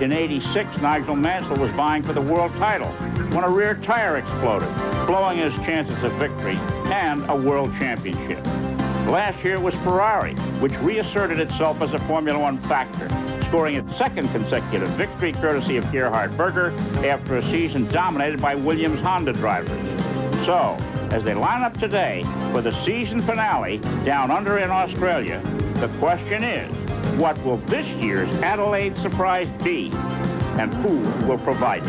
In '86, Nigel Mansell was vying for the world title when a rear tire exploded, blowing his chances of victory and a world championship. Last year it was Ferrari, which reasserted itself as a Formula One factor, scoring its second consecutive victory courtesy of Gerhard Berger after a season dominated by Williams Honda drivers. So, as they line up today for the season finale down under in Australia, the question is, what will this year's Adelaide surprise be, and who will provide it?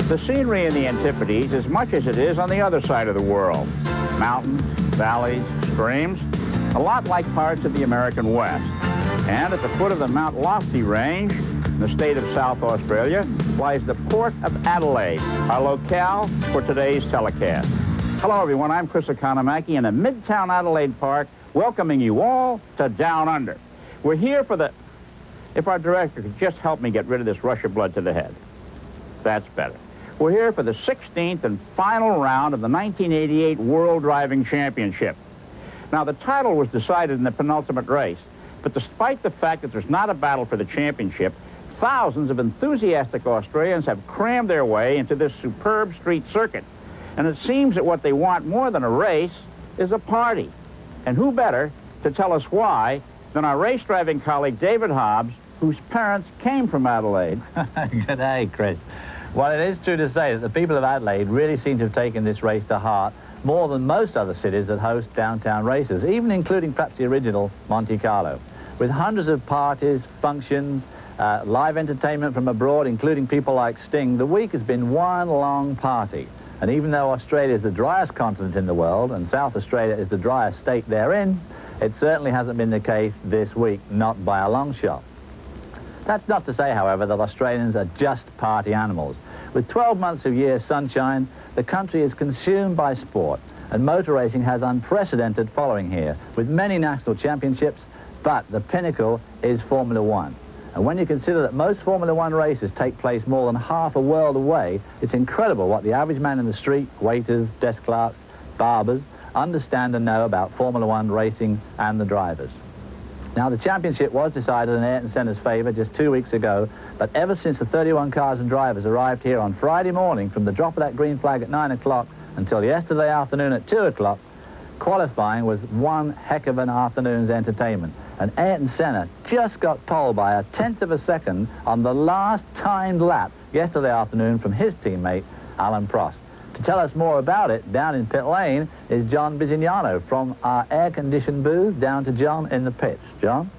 The scenery in the Antipodes as much as it is on the other side of the world. Mountains, valleys, streams, a lot like parts of the American West. And at the foot of the Mount Lofty Range, in the state of South Australia, lies the Port of Adelaide, our locale for today's telecast. Hello, everyone. I'm Chris Economaki in the Midtown Adelaide Park, welcoming you all to Down Under. We're here for the... If our director could just help me get rid of this rush of blood to the head. That's better. We're here for the 16th and final round of the 1988 World Driving Championship. Now, the title was decided in the penultimate race, but despite the fact that there's not a battle for the championship, thousands of enthusiastic Australians have crammed their way into this superb street circuit. And it seems that what they want more than a race is a party. And who better to tell us why than our race driving colleague David Hobbs, whose parents came from Adelaide. Good day, Chris. Well, it is true to say that the people of Adelaide really seem to have taken this race to heart more than most other cities that host downtown races, even including perhaps the original Monte Carlo. With hundreds of parties, functions, live entertainment from abroad, including people like Sting, the week has been one long party. And even though Australia is the driest continent in the world and South Australia is the driest state therein, it certainly hasn't been the case this week, not by a long shot. That's not to say, however, that Australians are just party animals. With 12 months of year sunshine, the country is consumed by sport, and motor racing has unprecedented following here, with many national championships, but the pinnacle is Formula One. And when you consider that most Formula One races take place more than half a world away, it's incredible what the average man in the street, waiters, desk clerks, barbers, understand and know about Formula One racing and the drivers. Now, the championship was decided in Ayrton Senna's favor just 2 weeks ago, but ever since the 31 cars and drivers arrived here on Friday morning from the drop of that green flag at 9 o'clock until yesterday afternoon at 2 o'clock, qualifying was one heck of an afternoon's entertainment. And Ayrton Senna just got pole by 1/10 of a second on the last timed lap yesterday afternoon from his teammate, Alan Prost. To tell us more about it, down in pit lane is John Bisignano from our air-conditioned booth down to John in the pits. John?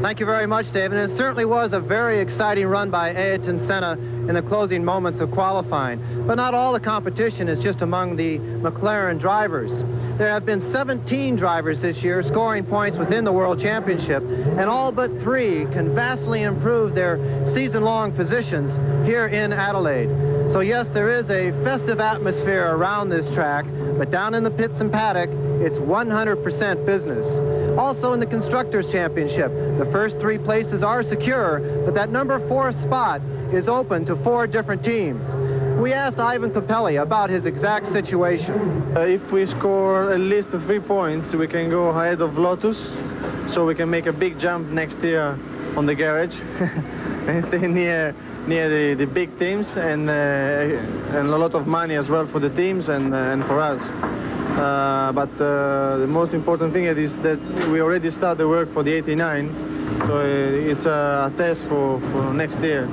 Thank you very much, David. It certainly was a very exciting run by Ayrton Senna in the closing moments of qualifying. But not all the competition is just among the McLaren drivers. There have been 17 drivers this year scoring points within the World Championship, and all but 3 can vastly improve their season-long positions here in Adelaide. So yes, there is a festive atmosphere around this track, but down in the pits and paddock, it's 100% business. Also in the Constructors' Championship, the first 3 places are secure, but that number 4 spot is open to 4 different teams. We asked Ivan Capelli about his exact situation. If we score at least 3 points, we can go ahead of Lotus, so we can make a big jump next year on the garage and stay near the big teams, and a lot of money as well for the teams and for us. But the most important thing is that we already started work for the 89, so it's a test for next year.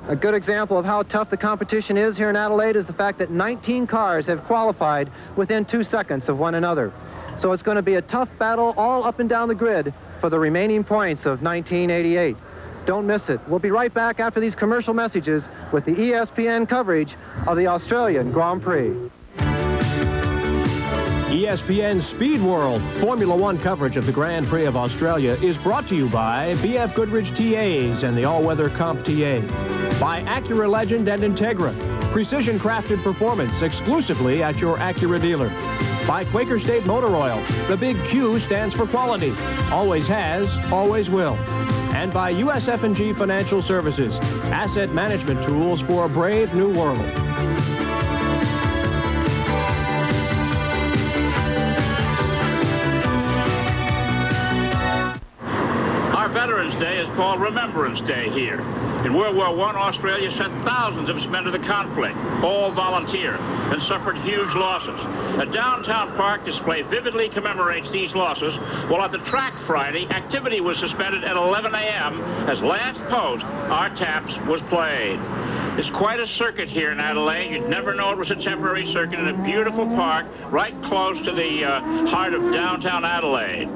A good example of how tough the competition is here in Adelaide is the fact that 19 cars have qualified within 2 seconds of one another. So it's going to be a tough battle all up and down the grid for the remaining points of 1988. Don't miss it. We'll be right back after these commercial messages with the ESPN coverage of the Australian Grand Prix. ESPN Speed World Formula One coverage of the Grand Prix of Australia is brought to you by BF Goodrich TAs and the all-weather Comp TA, by Acura Legend and Integra, precision-crafted performance exclusively at your Acura dealer, by Quaker State Motor Oil. The big Q stands for quality, always has, always will. And by USF&G Financial Services, asset management tools for a brave new world. Veterans Day is called Remembrance Day here. In World War I, Australia sent thousands of its men to the conflict, all volunteer, and suffered huge losses. A downtown park display vividly commemorates these losses, while at the track Friday, activity was suspended at 11 a.m. as Last Post, Our Taps, was played. It's quite a circuit here in Adelaide. You'd never know it was a temporary circuit in a beautiful park right close to the heart of downtown Adelaide.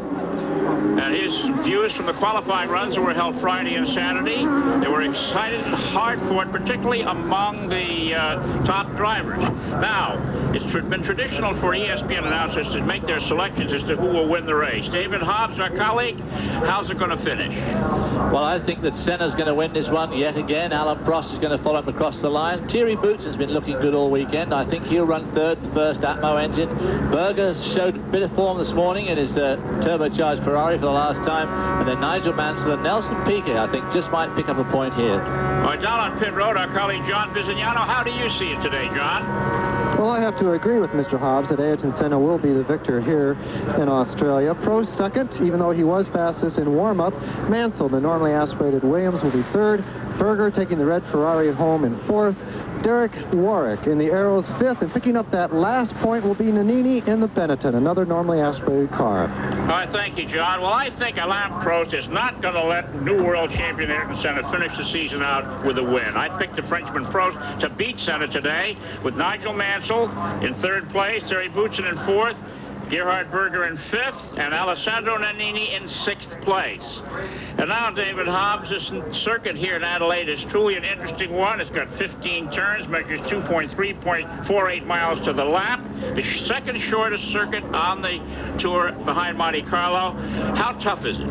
And his views from the qualifying runs that were held Friday and Saturday, they were excited and hard-fought, particularly among the top drivers. Now, it's been traditional for ESPN announcers to make their selections as to who will win the race. David Hobbs, our colleague, how's it going to finish? Well, I think that Senna's going to win this one yet again. Alan Prost is going to follow him across the line. Thierry Boots has been looking good all weekend. I think he'll run third, the first Atmo engine. Berger showed a bit of form this morning in his turbocharged Ferrari for the last time. And then Nigel Mansell and Nelson Piquet, I think, just might pick up a point here. All right, down on pit road, our colleague John Bizignano. How do you see it today, John? Well, I have to agree with Mr. Hobbs that Ayrton Senna will be the victor here in Australia. Prost second, even though he was fastest in warm-up. Mansell, the normally aspirated Williams, will be third. Berger taking the red Ferrari at home in fourth. Derek Warwick in the Arrows fifth, and picking up that last point will be Nannini in the Benetton, another normally aspirated car. All right, thank you, John. Well, I think Alain Prost is not going to let new world champion Ayrton Senna finish the season out with a win. I picked the Frenchman Prost to beat Senna today, with Nigel Mansell in third place, Thierry Boutsen in fourth, Gerhard Berger in fifth, and Alessandro Nannini in sixth place. And now, David Hobbs, this circuit here in Adelaide is truly an interesting one. It's got 15 turns, measures 2.348 miles to the lap. The second shortest circuit on the tour behind Monte Carlo. How tough is it?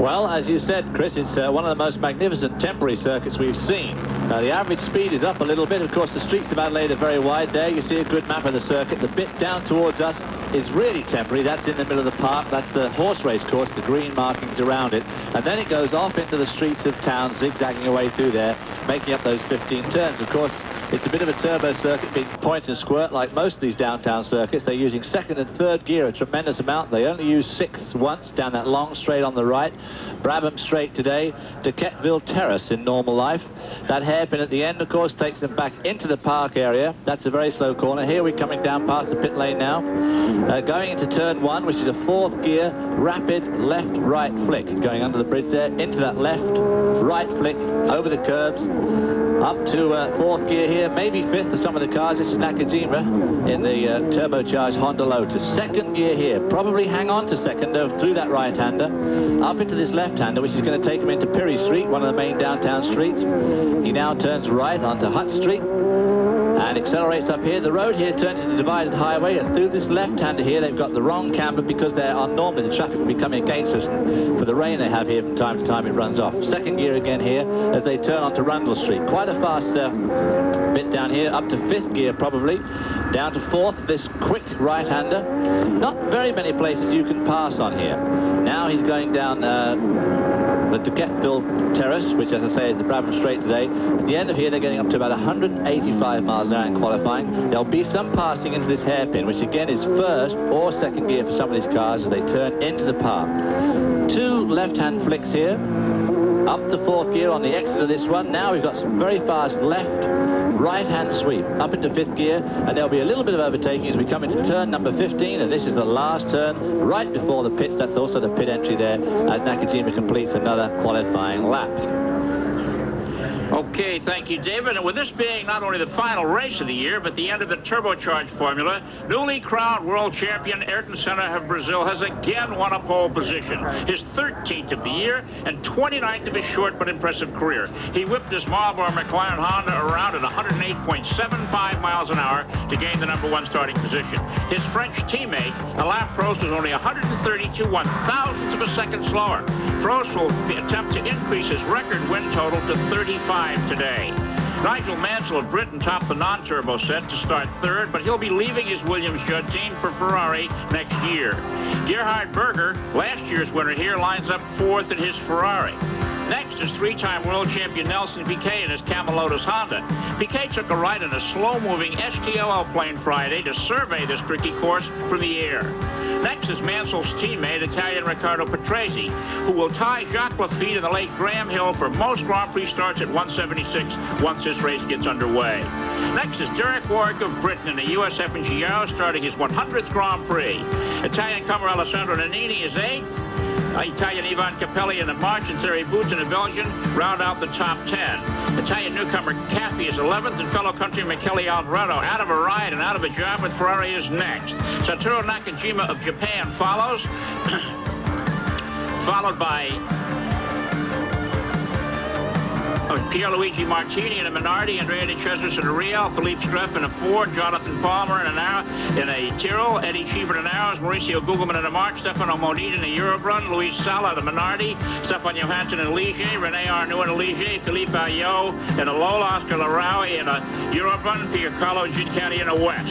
Well, as you said, Chris, it's one of the most magnificent temporary circuits we've seen. Now, the average speed is up a little bit. Of course, the streets of Adelaide are very wide there. You see a good map of the circuit. The bit down towards us is really temporary. That's in the middle of the park. That's the horse race course, the green markings around it. And then it goes off into the streets of town, zigzagging away through there, making up those 15 turns. Of course, it's a bit of a turbo circuit, being point and squirt like most of these downtown circuits. They're using second and third gear a tremendous amount. They only use sixth once down that long straight on the right. Brabham straight today, De Quetteville Terrace in normal life. That hairpin at the end, of course, takes them back into the park area. That's a very slow corner. Here we're coming down past the pit lane now. Going into turn one, which is a fourth gear, rapid left-right flick. Going under the bridge there, into that left-right flick, over the curbs. Up to fourth gear here, maybe fifth for some of the cars. This is Nakajima in the turbocharged Honda Lotus. Second gear here, probably hang on to second through that right-hander. Up into this left-hander, which is going to take him into Pirie Street, one of the main downtown streets. He now turns right onto Hutt Street and accelerates up here. The road here turns into a divided highway, and through this left-hander here, they've got the wrong camber because there are normally the traffic will be coming against us. And for the rain they have here from time to time, it runs off. Second gear again here as they turn onto Rundle Street. Quite a fast bit down here, up to fifth gear probably. Down to fourth, this quick right-hander. Not very many places you can pass on here. Now he's going down the De Quetteville Terrace, which, as I say, is the Brabham Straight today. At the end of here, they're getting up to about 185 miles an hour in qualifying. There'll be some passing into this hairpin, which again is first or second gear for some of these cars as they turn into the park. Two left-hand flicks here. Up the fourth gear on the exit of this one. Now we've got some very fast left, right-hand sweep up into fifth gear, and there'll be a little bit of overtaking as we come into turn number 15, and this is the last turn right before the pits. That's also the pit entry there as Nakajima completes another qualifying lap. Okay, thank you, David. And with this being not only the final race of the year, but the end of the turbocharged formula, newly crowned world champion Ayrton Senna of Brazil has again won a pole position, his 13th of the year and 29th of his short but impressive career. He whipped his Marlboro McLaren Honda around at 108.75 miles an hour to gain the #1 starting position. His French teammate, Alain Prost, was only 132 one-thousandths of a second slower. Prost will attempt to increase his record win total to 35 today. Nigel Mansell of Britain topped the non-turbo set to start third, but he'll be leaving his Williams Judd team for Ferrari next year. Gerhard Berger, last year's winner here, lines up fourth in his Ferrari. Next is three-time world champion Nelson Piquet in his Camel Lotus Honda. Piquet took a ride in a slow-moving STLL plane Friday to survey this tricky course from the air. Next is Mansell's teammate, Italian Riccardo Patrese, who will tie Jacques Lafitte in the late Graham Hill for most Grand Prix starts at 176 once this race gets underway. Next is Derek Warwick of Britain in the USF&GR starting his 100th Grand Prix. Italian-comer Alessandro Nannini is 8th. Italian Ivan Capelli in the March and Thierry Boots in the Belgian round out the top 10. Italian newcomer Cappy is 11th, and fellow countryman Kelly Alvarado, out of a ride and out of a job with Ferrari, is next. Satoru Nakajima of Japan follows, followed by Pierluigi Martini in a Minardi, Andrea De Cesaris in a Real, Philippe Streff in a Ford, Jonathan Palmer in a Tyrrell, Eddie Cheever in an Arrows, Mauricio Gugelmin in a March, Stefano Modine in a Eurobrun, Luis Sala in a Minardi, Stefan Johansson in a Ligier, René Arnoux in a Ligier, Philippe Ayot in a Lola, Oscar Laraui in a Eurobrun, Piercarlo Gincani in a West.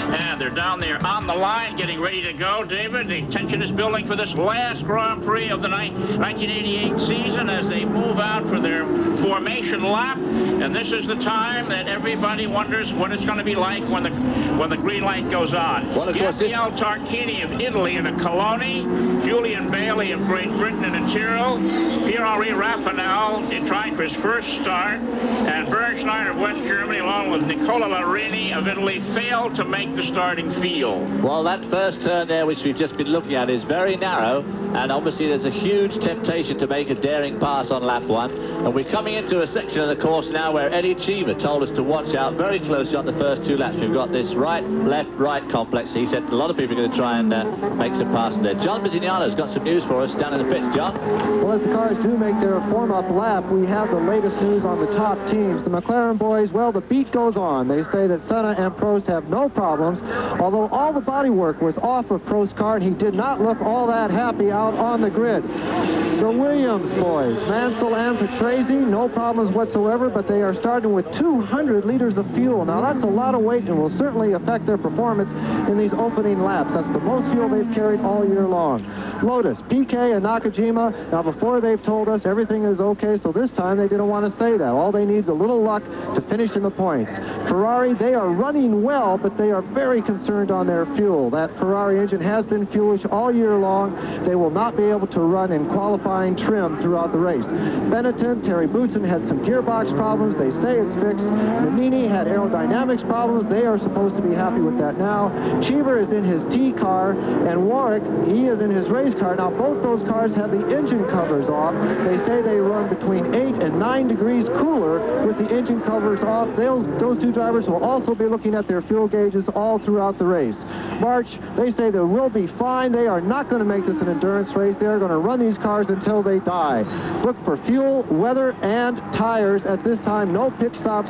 And they're down there on the line getting ready to go, David. The tension is building for this last Grand Prix of the 1988 season as they move out for their formation lap. And this is the time that everybody wonders what it's going to be like when the green light goes on. Well, Gabriele Tarquini of Italy in a Coloni, Julian Bailey of Great Britain in a Tyrrell, Pierre-Henri Raffanel trying for his first start, and Bernd Schneider of West Germany along with Nicola Larini of Italy failed to make the starting field. Well, that first turn there, which we've just been looking at, is very narrow, and obviously there's a huge temptation to make a daring pass on lap 1. And we're coming into a section of the course now where Eddie Cheever told us to watch out very closely on the first 2 laps. We've got this right, left, right complex. He said a lot of people are going to try and make some passes there. John Bisignano's got some news for us down in the pits. John? Well, as the cars do make their form-up lap, we have the latest news on the top teams. The McLaren boys, well, the beat goes on. They say that Senna and Prost have no problems, although all the bodywork was off of Prost's car, and he did not look all that happy out on the grid. The Williams boys, Mansell and Patrese, no problems whatsoever, but they are starting with 200 liters of fuel. Now, that's a lot of weight and will certainly affect their performance in these opening laps. That's the most fuel they've carried all year long. Lotus, Piquet and Nakajima, now before they've told us everything is okay, so this time they didn't want to say that. All they need is a little luck to finish in the points. Ferrari, they are running well, but they are very concerned on their fuel. That Ferrari engine has been fuelish all year long. They will not be able to run in qualifying trim throughout the race. Benetton, Terry Boutsen had some gearbox problems. They say it's fixed. Nannini had aerodynamics problems. They are supposed to be happy with that now. Cheever is in his T car, and Warwick, he is in his race car. Now, both those cars have the engine covers off. They say they run between 8 and 9 degrees cooler with the engine covers off. Those 2 drivers will also be looking at their fuel gauges all throughout the race. March, they say they will be fine. They are not going to make this an endurance race. They're going to run these cars until they die. Look for fuel, weather, and tires at this time. No pit stops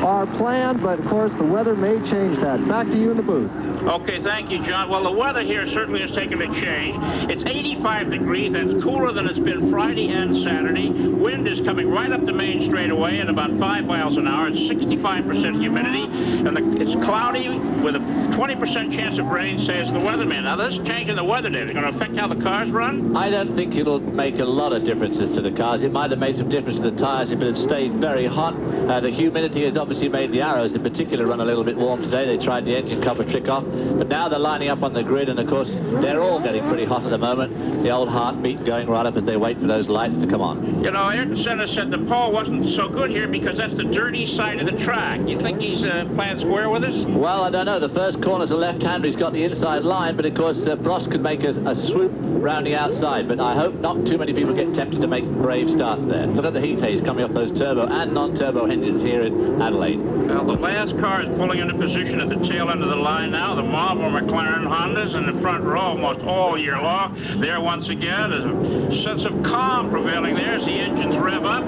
are planned, but of course the weather may change that. Back to you in the booth. Okay, thank you, John. Well, the weather here certainly has taken a change. It's 85 degrees. That's cooler than it's been Friday and Saturday. Wind is coming right up the main straightaway at about 5 miles an hour. It's 65% humidity, and it's cloudy with a 20% chance of rain, says the weatherman. Now, this change in the weather, David, is going to affect how the cars run? I don't think it'll make a lot of differences to the cars. It might have made some difference to the tires if it had stayed very hot. The humidity has obviously made the arrows in particular run a little bit warm today. They tried the engine cover trick off, but now they're lining up on the grid, and of course they're all getting pretty hot at the moment. The old heartbeat going right up as they wait for those lights to come on. You know, Ayrton Senna said the pole wasn't so good here because that's the dirty side of the track. You think he's playing square with us? Well, I don't know. The first corner's a left-hander. He's got the inside line, but of course Prost could make a swoop round the outside, but I hope not too many people get tempted to make brave starts there. Look at the heat haze coming off those turbo and non-turbo engines here in Adelaide. Well, the last car is pulling into position at the tail end of the line now. The Marlboro McLaren Hondas in the front row almost all year long. There once again, there's a sense of calm prevailing there as the engines rev up.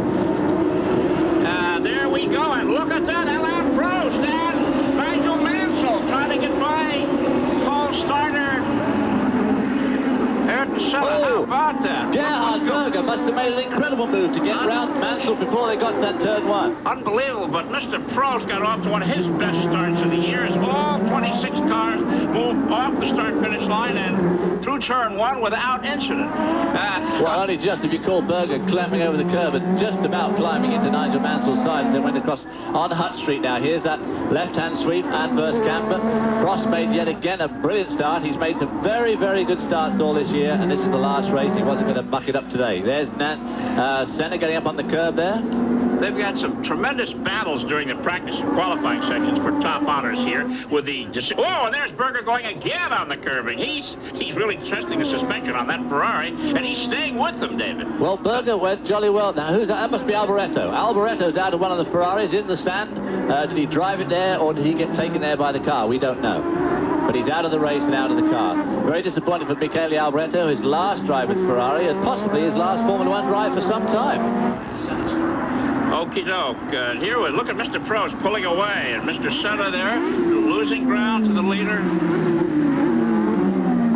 There we go, and look at that, Alain Prost and Nigel Mansell trying to get by Paul Starter. Ayrton Senna, how about that? Gerhard Berger Berger must have made an incredible move to get round Mansell before they got to that turn 1. Unbelievable, but Mr. Prost got off to one of his best starts of the year as all 26 cars moved off the start-finish line and through turn 1 without incident. Well, only just if you call Berger clamping over the curb and just about climbing into Nigel Mansell's side as they went across on Hutt Street now. Here's that left-hand sweep, adverse camber. Prost made yet again a brilliant start. He's made some very, very good starts all this year, and this is the last race. He wasn't going to muck it up today. There's Senna getting up on the curb there. They've got some tremendous battles during the practice and qualifying sections for top honors here with the... Oh, and there's Berger going again on the curbing. He's really testing the suspension on that Ferrari, and he's staying with them, David. Well, Berger went jolly well. Now, who's that? That must be Alboreto. Alboreto's out of one of the Ferraris in the sand. Did he drive it there, or did he get taken there by the car? We don't know. But he's out of the race and out of the car. Very disappointing for Michele Alboreto, his last drive with Ferrari, and possibly his last Formula 1 drive for some time. Okie doke. Here we look at Mr. Prost pulling away, and Mr. Senna there losing ground to the leader.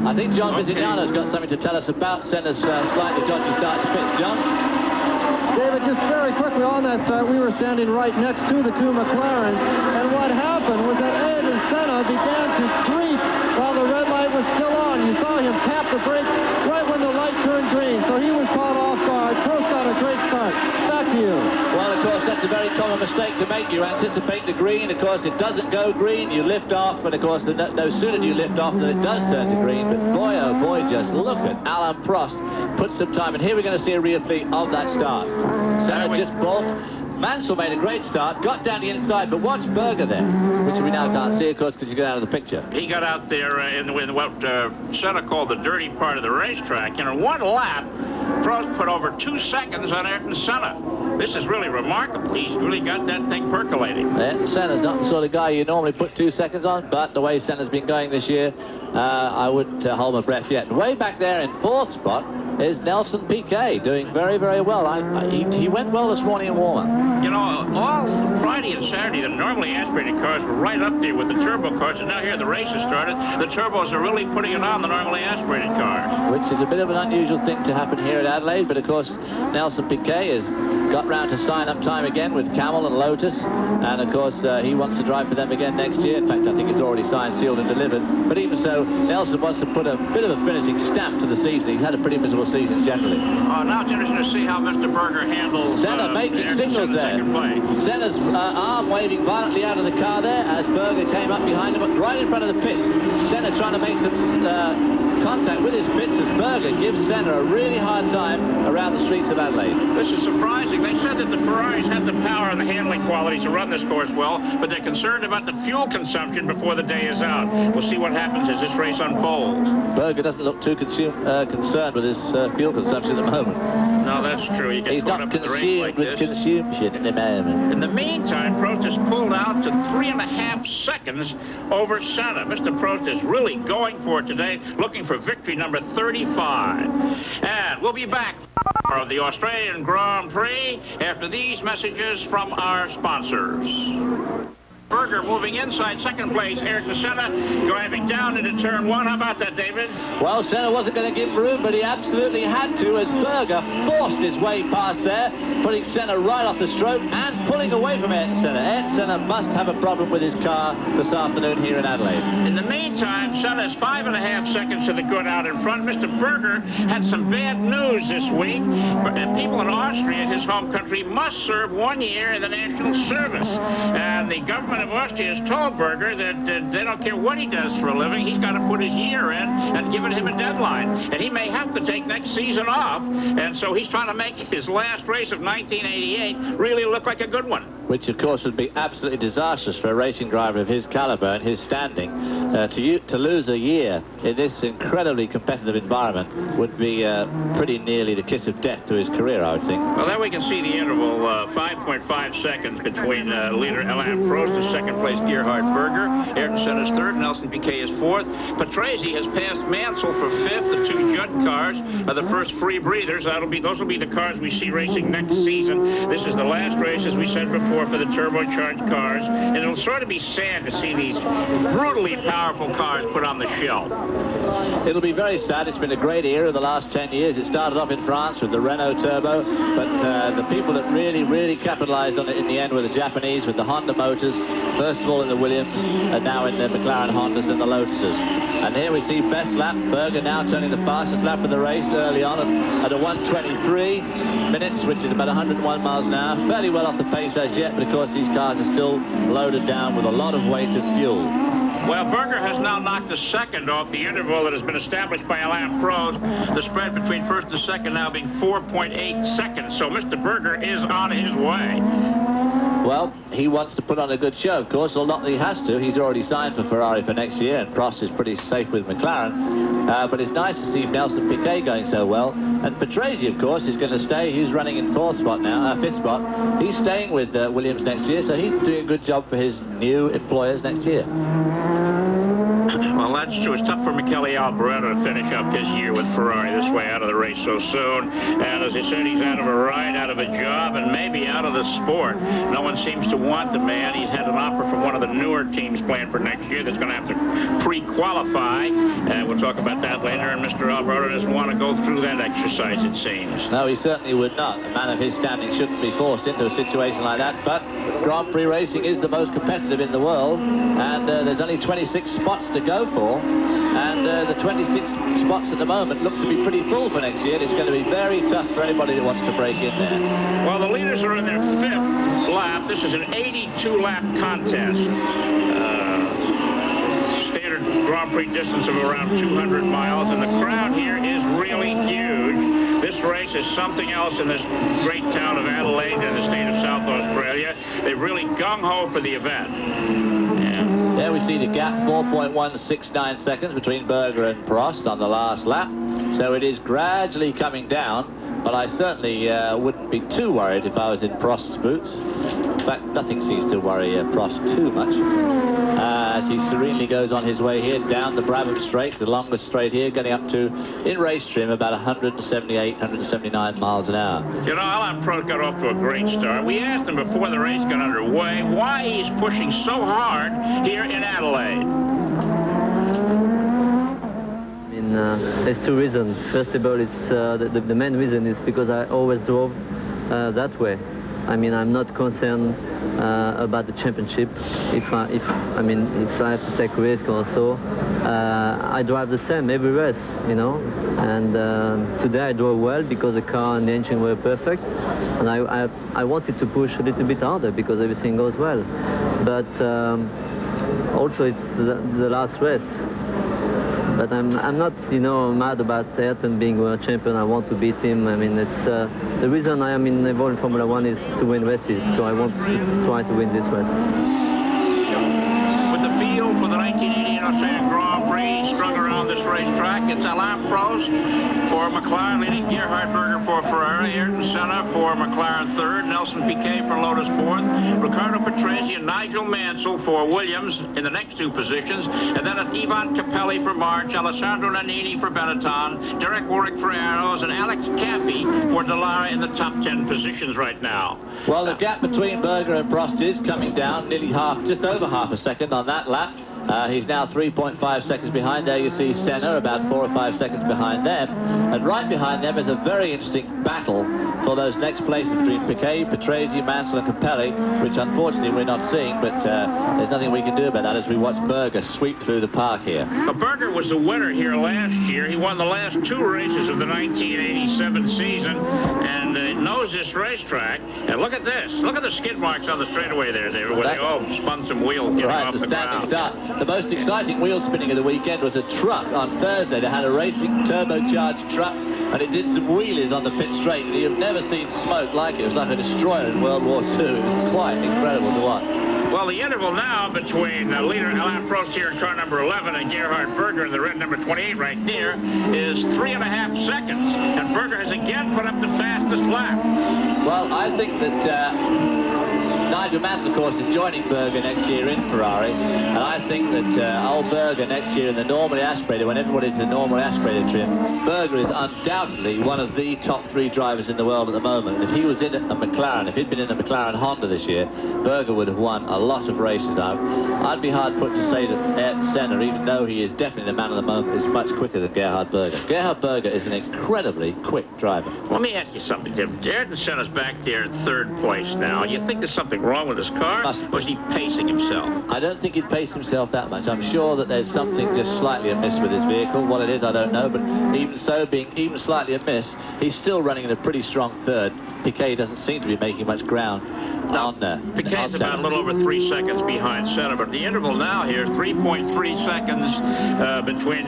I think John Vizignano's got something to tell us about Senna's slightly dodgy start to pits. John? David, just very quickly on that start, we were standing right next to the two McLarens, and what happened was that Ayrton Senna began to creep while the red light was still on. You saw him tap the brakes right when the light turned green, so he was caught off guard. Prost got a great start. Back to you. Well, of course, that's a very common mistake to make. You anticipate the green. Of course, it doesn't go green. You lift off, but of course, no sooner do you lift off than it does turn to green. But boy, oh boy, just look at Alain Prost. Put some time, and here we're going to see a replay of that start. Senna just balked. Mansell made a great start, got down the inside, but watch Berger there, which we now can't see, of course, because you got out of the picture. He got out there in what Senna called the dirty part of the racetrack, and in one lap, Prost put over 2 seconds on Ayrton Senna. This is really remarkable. He's really got that thing percolating. Ayrton Senna's not the sort of guy you normally put 2 seconds on, but the way Senna's been going this year, I wouldn't hold my breath yet. Way back there in 4th spot is Nelson Piquet, doing very, very well. He went well this morning in warm-up. You know, all Friday and Saturday, the normally aspirated cars were right up there with the turbo cars, and now here the race has started. The turbos are really putting it on the normally aspirated cars. Which is a bit of an unusual thing to happen here at Adelaide, but of course, Nelson Piquet has got round to sign up time again with Camel and Lotus, and of course, he wants to drive for them again next year. In fact, I think it's already signed, sealed, and delivered. But even so, Nelson wants to put a bit of a finishing stamp to the season. He's had a pretty miserable season generally. Oh, now it's interesting to see how Mr. Berger handles... Senna making signals there. Senna's arm waving violently out of the car there as Berger came up behind him, right in front of the pits. Senna trying to make some contact with his pits as Berger gives Senna a really hard time around the streets of Adelaide. This is surprising. They said that the Ferraris have the power and the handling qualities to run this course well, but they're concerned about the fuel consumption before the day is out. We'll see what happens as this race unfolds. Berger doesn't look too concerned with his fuel consumption at the moment. No, that's true. You get He's caught not up in the race like consumed with this. consumption in the moment. In the meantime, Prost has pulled out to 3.5 seconds over Senna. Mr. Prost is really going for it today, looking for victory number 35. And we'll be back of the Australian Grand Prix after these messages from our sponsors. Berger moving inside second place. Ayrton Senna driving down into turn 1. How about that, David? Well, Senna wasn't going to give room, but he absolutely had to as Berger forced his way past there, putting Senna right off the stroke and pulling away from Ayrton Senna. Ayrton Senna must have a problem with his car this afternoon here in Adelaide. In the meantime, Senna's 5.5 seconds to the good out in front. Mr. Berger had some bad news this week. People in Austria, his home country, must serve 1 year in the national service. And the government of Austria has told Berger that they don't care what he does for a living. He's got to put his year in and given him a deadline. And he may have to take next season off. And so he's trying to make his last race of 1988 really look like a good one. Which, of course, would be absolutely disastrous for a racing driver of his caliber and his standing. To lose a year in this incredibly competitive environment would be pretty nearly the kiss of death to his career, I would think. Well, there we can see the interval, 5.5 seconds between leader Alain Prost, the second place Gerhard Berger. Ayrton Senna is third, Nelson Piquet is fourth. Patrese has passed Mansell for fifth. The two Judd cars are the first free breathers. Those will be the cars we see racing next season. This is the last race, as we said before, before for the turbocharged cars, and it'll sort of be sad to see these brutally powerful cars put on the shelf. It'll be very sad. It's been a great era the last 10 years. It started off in France with the Renault Turbo, but the people that really capitalized on it in the end were the Japanese with the Honda motors, first of all in the Williams, and now in the McLaren Hondas and the Lotuses. And here we see best lap. Berger now turning the fastest lap of the race early on at a 1:23 minutes, which is about 101 miles an hour. Fairly well off the pace as yet, but of course these cars are still loaded down with a lot of weight of fuel. Well, Berger has now knocked a second off the interval that has been established by Alain Prost. The spread between first and second now being 4.8 seconds. So Mr. Berger is on his way. Well, he wants to put on a good show, of course, or not that he has to. He's already signed for Ferrari for next year, and Prost is pretty safe with McLaren. But it's nice to see Nelson Piquet going so well. And Patrese, of course, is going to stay. He's running in fifth spot. He's staying with Williams next year, so he's doing a good job for his new employers next year. Well, that's true. It's tough for Michele Alboreto to finish up his year with Ferrari this way, out of the race so soon. And as I said, he's out of a ride, out of a job, and maybe out of the sport. No one seems to want the man. He's had an offer from one of the newer teams planned for next year that's going to have to pre-qualify. And we'll talk about that later. And Mr. Alboreto doesn't want to go through that exercise, it seems. No, he certainly would not. A man of his standing shouldn't be forced into a situation like that. But Grand Prix racing is the most competitive in the world. And there's only 26 spots to go for, and the 26 spots at the moment look to be pretty full for next year. It's going to be very tough for anybody that wants to break in there. Well, the leaders are in their fifth lap. This is an 82-lap contest. Standard Grand Prix distance of around 200 miles, and the crowd here is really huge. This race is something else in this great town of Adelaide in the state of South Australia. They're really gung-ho for the event. There we see the gap, 4.169 seconds between Berger and Prost on the last lap. So it is gradually coming down, but I certainly wouldn't be too worried if I was in Prost's boots. In fact, nothing seems to worry Prost too much. As he serenely goes on his way here down the Brabham Straight, the longest straight here, getting up to, in race trim, about 178, 179 miles an hour. You know, Alain Prost got off to a great start. We asked him before the race got underway why he's pushing so hard here in Adelaide. There's two reasons. First of all, it's the main reason is because I always drove that way. I mean, I'm not concerned about the championship. If I have to take a risk or so, I drive the same every race, you know. And today I drove well because the car and the engine were perfect, and I wanted to push a little bit harder because everything goes well. But also it's the last race. But I'm not, you know, mad about Ayrton being world champion. I want to beat him. I mean, it's the reason I am involved in Formula One is to win races. So I want to try to win this race. With the field for the 1988 Australian Grand Prix strung around this racetrack, it's Alain Prost for McLaren leading, Gerhard Berger for Ferrari, Ayrton Senna for McLaren third, Nelson Piquet for Lotus fourth, Riccardo Patrese and Nigel Mansell for Williams in the next two positions, and then it's Ivan Capelli for March, Alessandro Nannini for Benetton, Derek Warwick for Arrows, and Alex Campy for Dallara in the top 10 positions right now. Well, the gap between Berger and Prost is coming down, nearly just over half a second on that lap. He's now 3.5 seconds behind. There you see Senna about 4 or 5 seconds behind them. And right behind them is a very interesting battle for those next places between Piquet, Patrese, Mansell and Capelli, which unfortunately we're not seeing, but there's nothing we can do about that as we watch Berger sweep through the park here. Well, Berger was the winner here last year. He won the last two races of the 1987 season and knows this racetrack. And look at this. Look at the skid marks on the straightaway there, David, where they all spun some wheels getting off the ground. Start. The most exciting wheel spinning of the weekend was a truck on Thursday. They had a racing turbocharged truck, and it did some wheelies on the pit straight. And you've never seen smoke like it. It was like a destroyer in World War II. It was quite incredible to watch. Well, the interval now between leader Alain Prost here in car number 11 and Gerhard Berger in the red number 28 right there is 3.5 seconds. And Berger has again put up the fastest lap. Well, I think that Nigel Mansell, of course, is joining Berger next year in Ferrari, and I think that old Berger next year in the normally aspirated, when everybody's in the normally aspirated trim, Berger is undoubtedly one of the top 3 drivers in the world at the moment. And if he was in a McLaren, if he'd been in a McLaren Honda this year, Berger would have won a lot of races. I'd be hard put to say that Ayrton Senna, even though he is definitely the man of the moment, is much quicker than Gerhard Berger. Gerhard Berger is an incredibly quick driver. Let me ask you something, Tim. Ayrton Senna's back there in 3rd place now. You think there's something wrong with his car, or is he pacing himself? I don't think he'd pace himself that much. I'm sure that there's something just slightly amiss with his vehicle. What it is, I don't know, but even so, being even slightly amiss, he's still running in a pretty strong 3rd. Piquet doesn't seem to be making much ground on there. Piquet's about a little over 3 seconds behind Senna, but the interval now here, 3.3 seconds between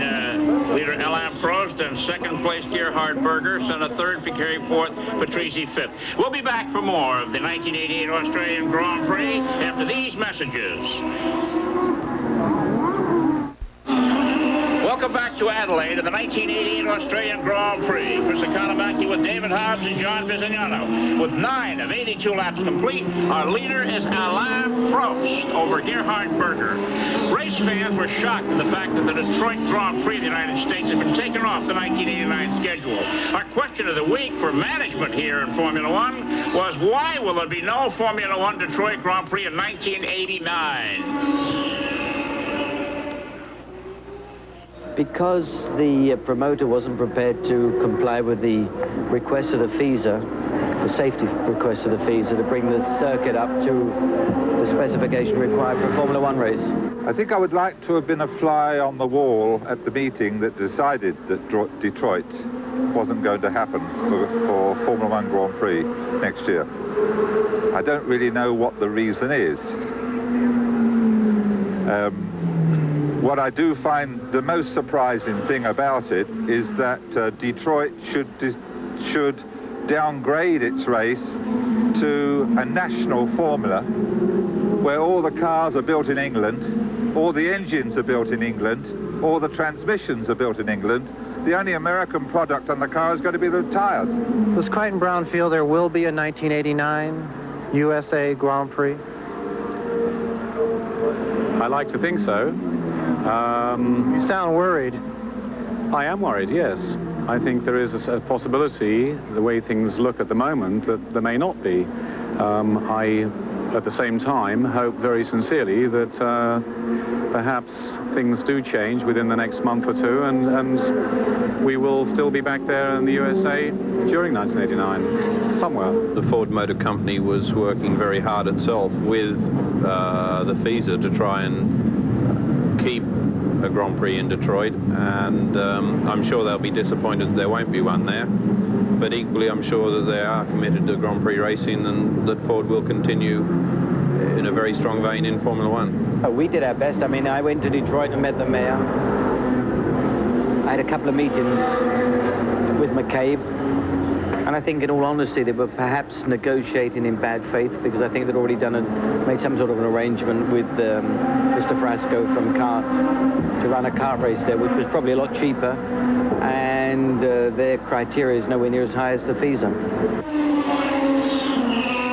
leader Alain Prost and 2nd place Gerhard Berger, Senna 3rd, Piquet 4th, Patrese 5th. We'll be back for more of the 1988 Australian Grand Prix after these messages. Welcome back to Adelaide and the 1988 Australian Grand Prix. Chris Economaki with David Hobbs and John Bizignano. With 9 of 82 laps complete, our leader is Alain Prost over Gerhard Berger. Race fans were shocked at the fact that the Detroit Grand Prix of the United States had been taken off the 1989 schedule. Our question of the week for management here in Formula One was, why will there be no Formula One Detroit Grand Prix in 1989? Because the promoter wasn't prepared to comply with the request of the FISA, the safety request of the FISA, to bring the circuit up to the specification required for a Formula One race. I think I would like to have been a fly on the wall at the meeting that decided that Detroit wasn't going to happen for Formula One Grand Prix next year. I don't really know what the reason is. What I do find the most surprising thing about it is that Detroit should downgrade its race to a national formula where all the cars are built in England, all the engines are built in England, all the transmissions are built in England. The only American product on the car is going to be the tires. Does Crichton Brown feel there will be a 1989 USA Grand Prix? I like to think so. You sound worried. I am worried, yes. I think there is a possibility, the way things look at the moment, that there may not be. I, at the same time, hope very sincerely that perhaps things do change within the next month or two, and we will still be back there in the USA during 1989, somewhere. The Ford Motor Company was working very hard itself with the FISA to try and keep a Grand Prix in Detroit, and I'm sure they'll be disappointed that there won't be one there, but equally I'm sure that they are committed to Grand Prix racing and that Ford will continue in a very strong vein in Formula One. We did our best. I mean, I went to Detroit and met the mayor. I had a couple of meetings with McCabe, and I think in all honesty they were perhaps negotiating in bad faith, because I think they'd already made some sort of an arrangement with Mr. Frasco from CART to run a kart race there, which was probably a lot cheaper, and their criteria is nowhere near as high as the FISA.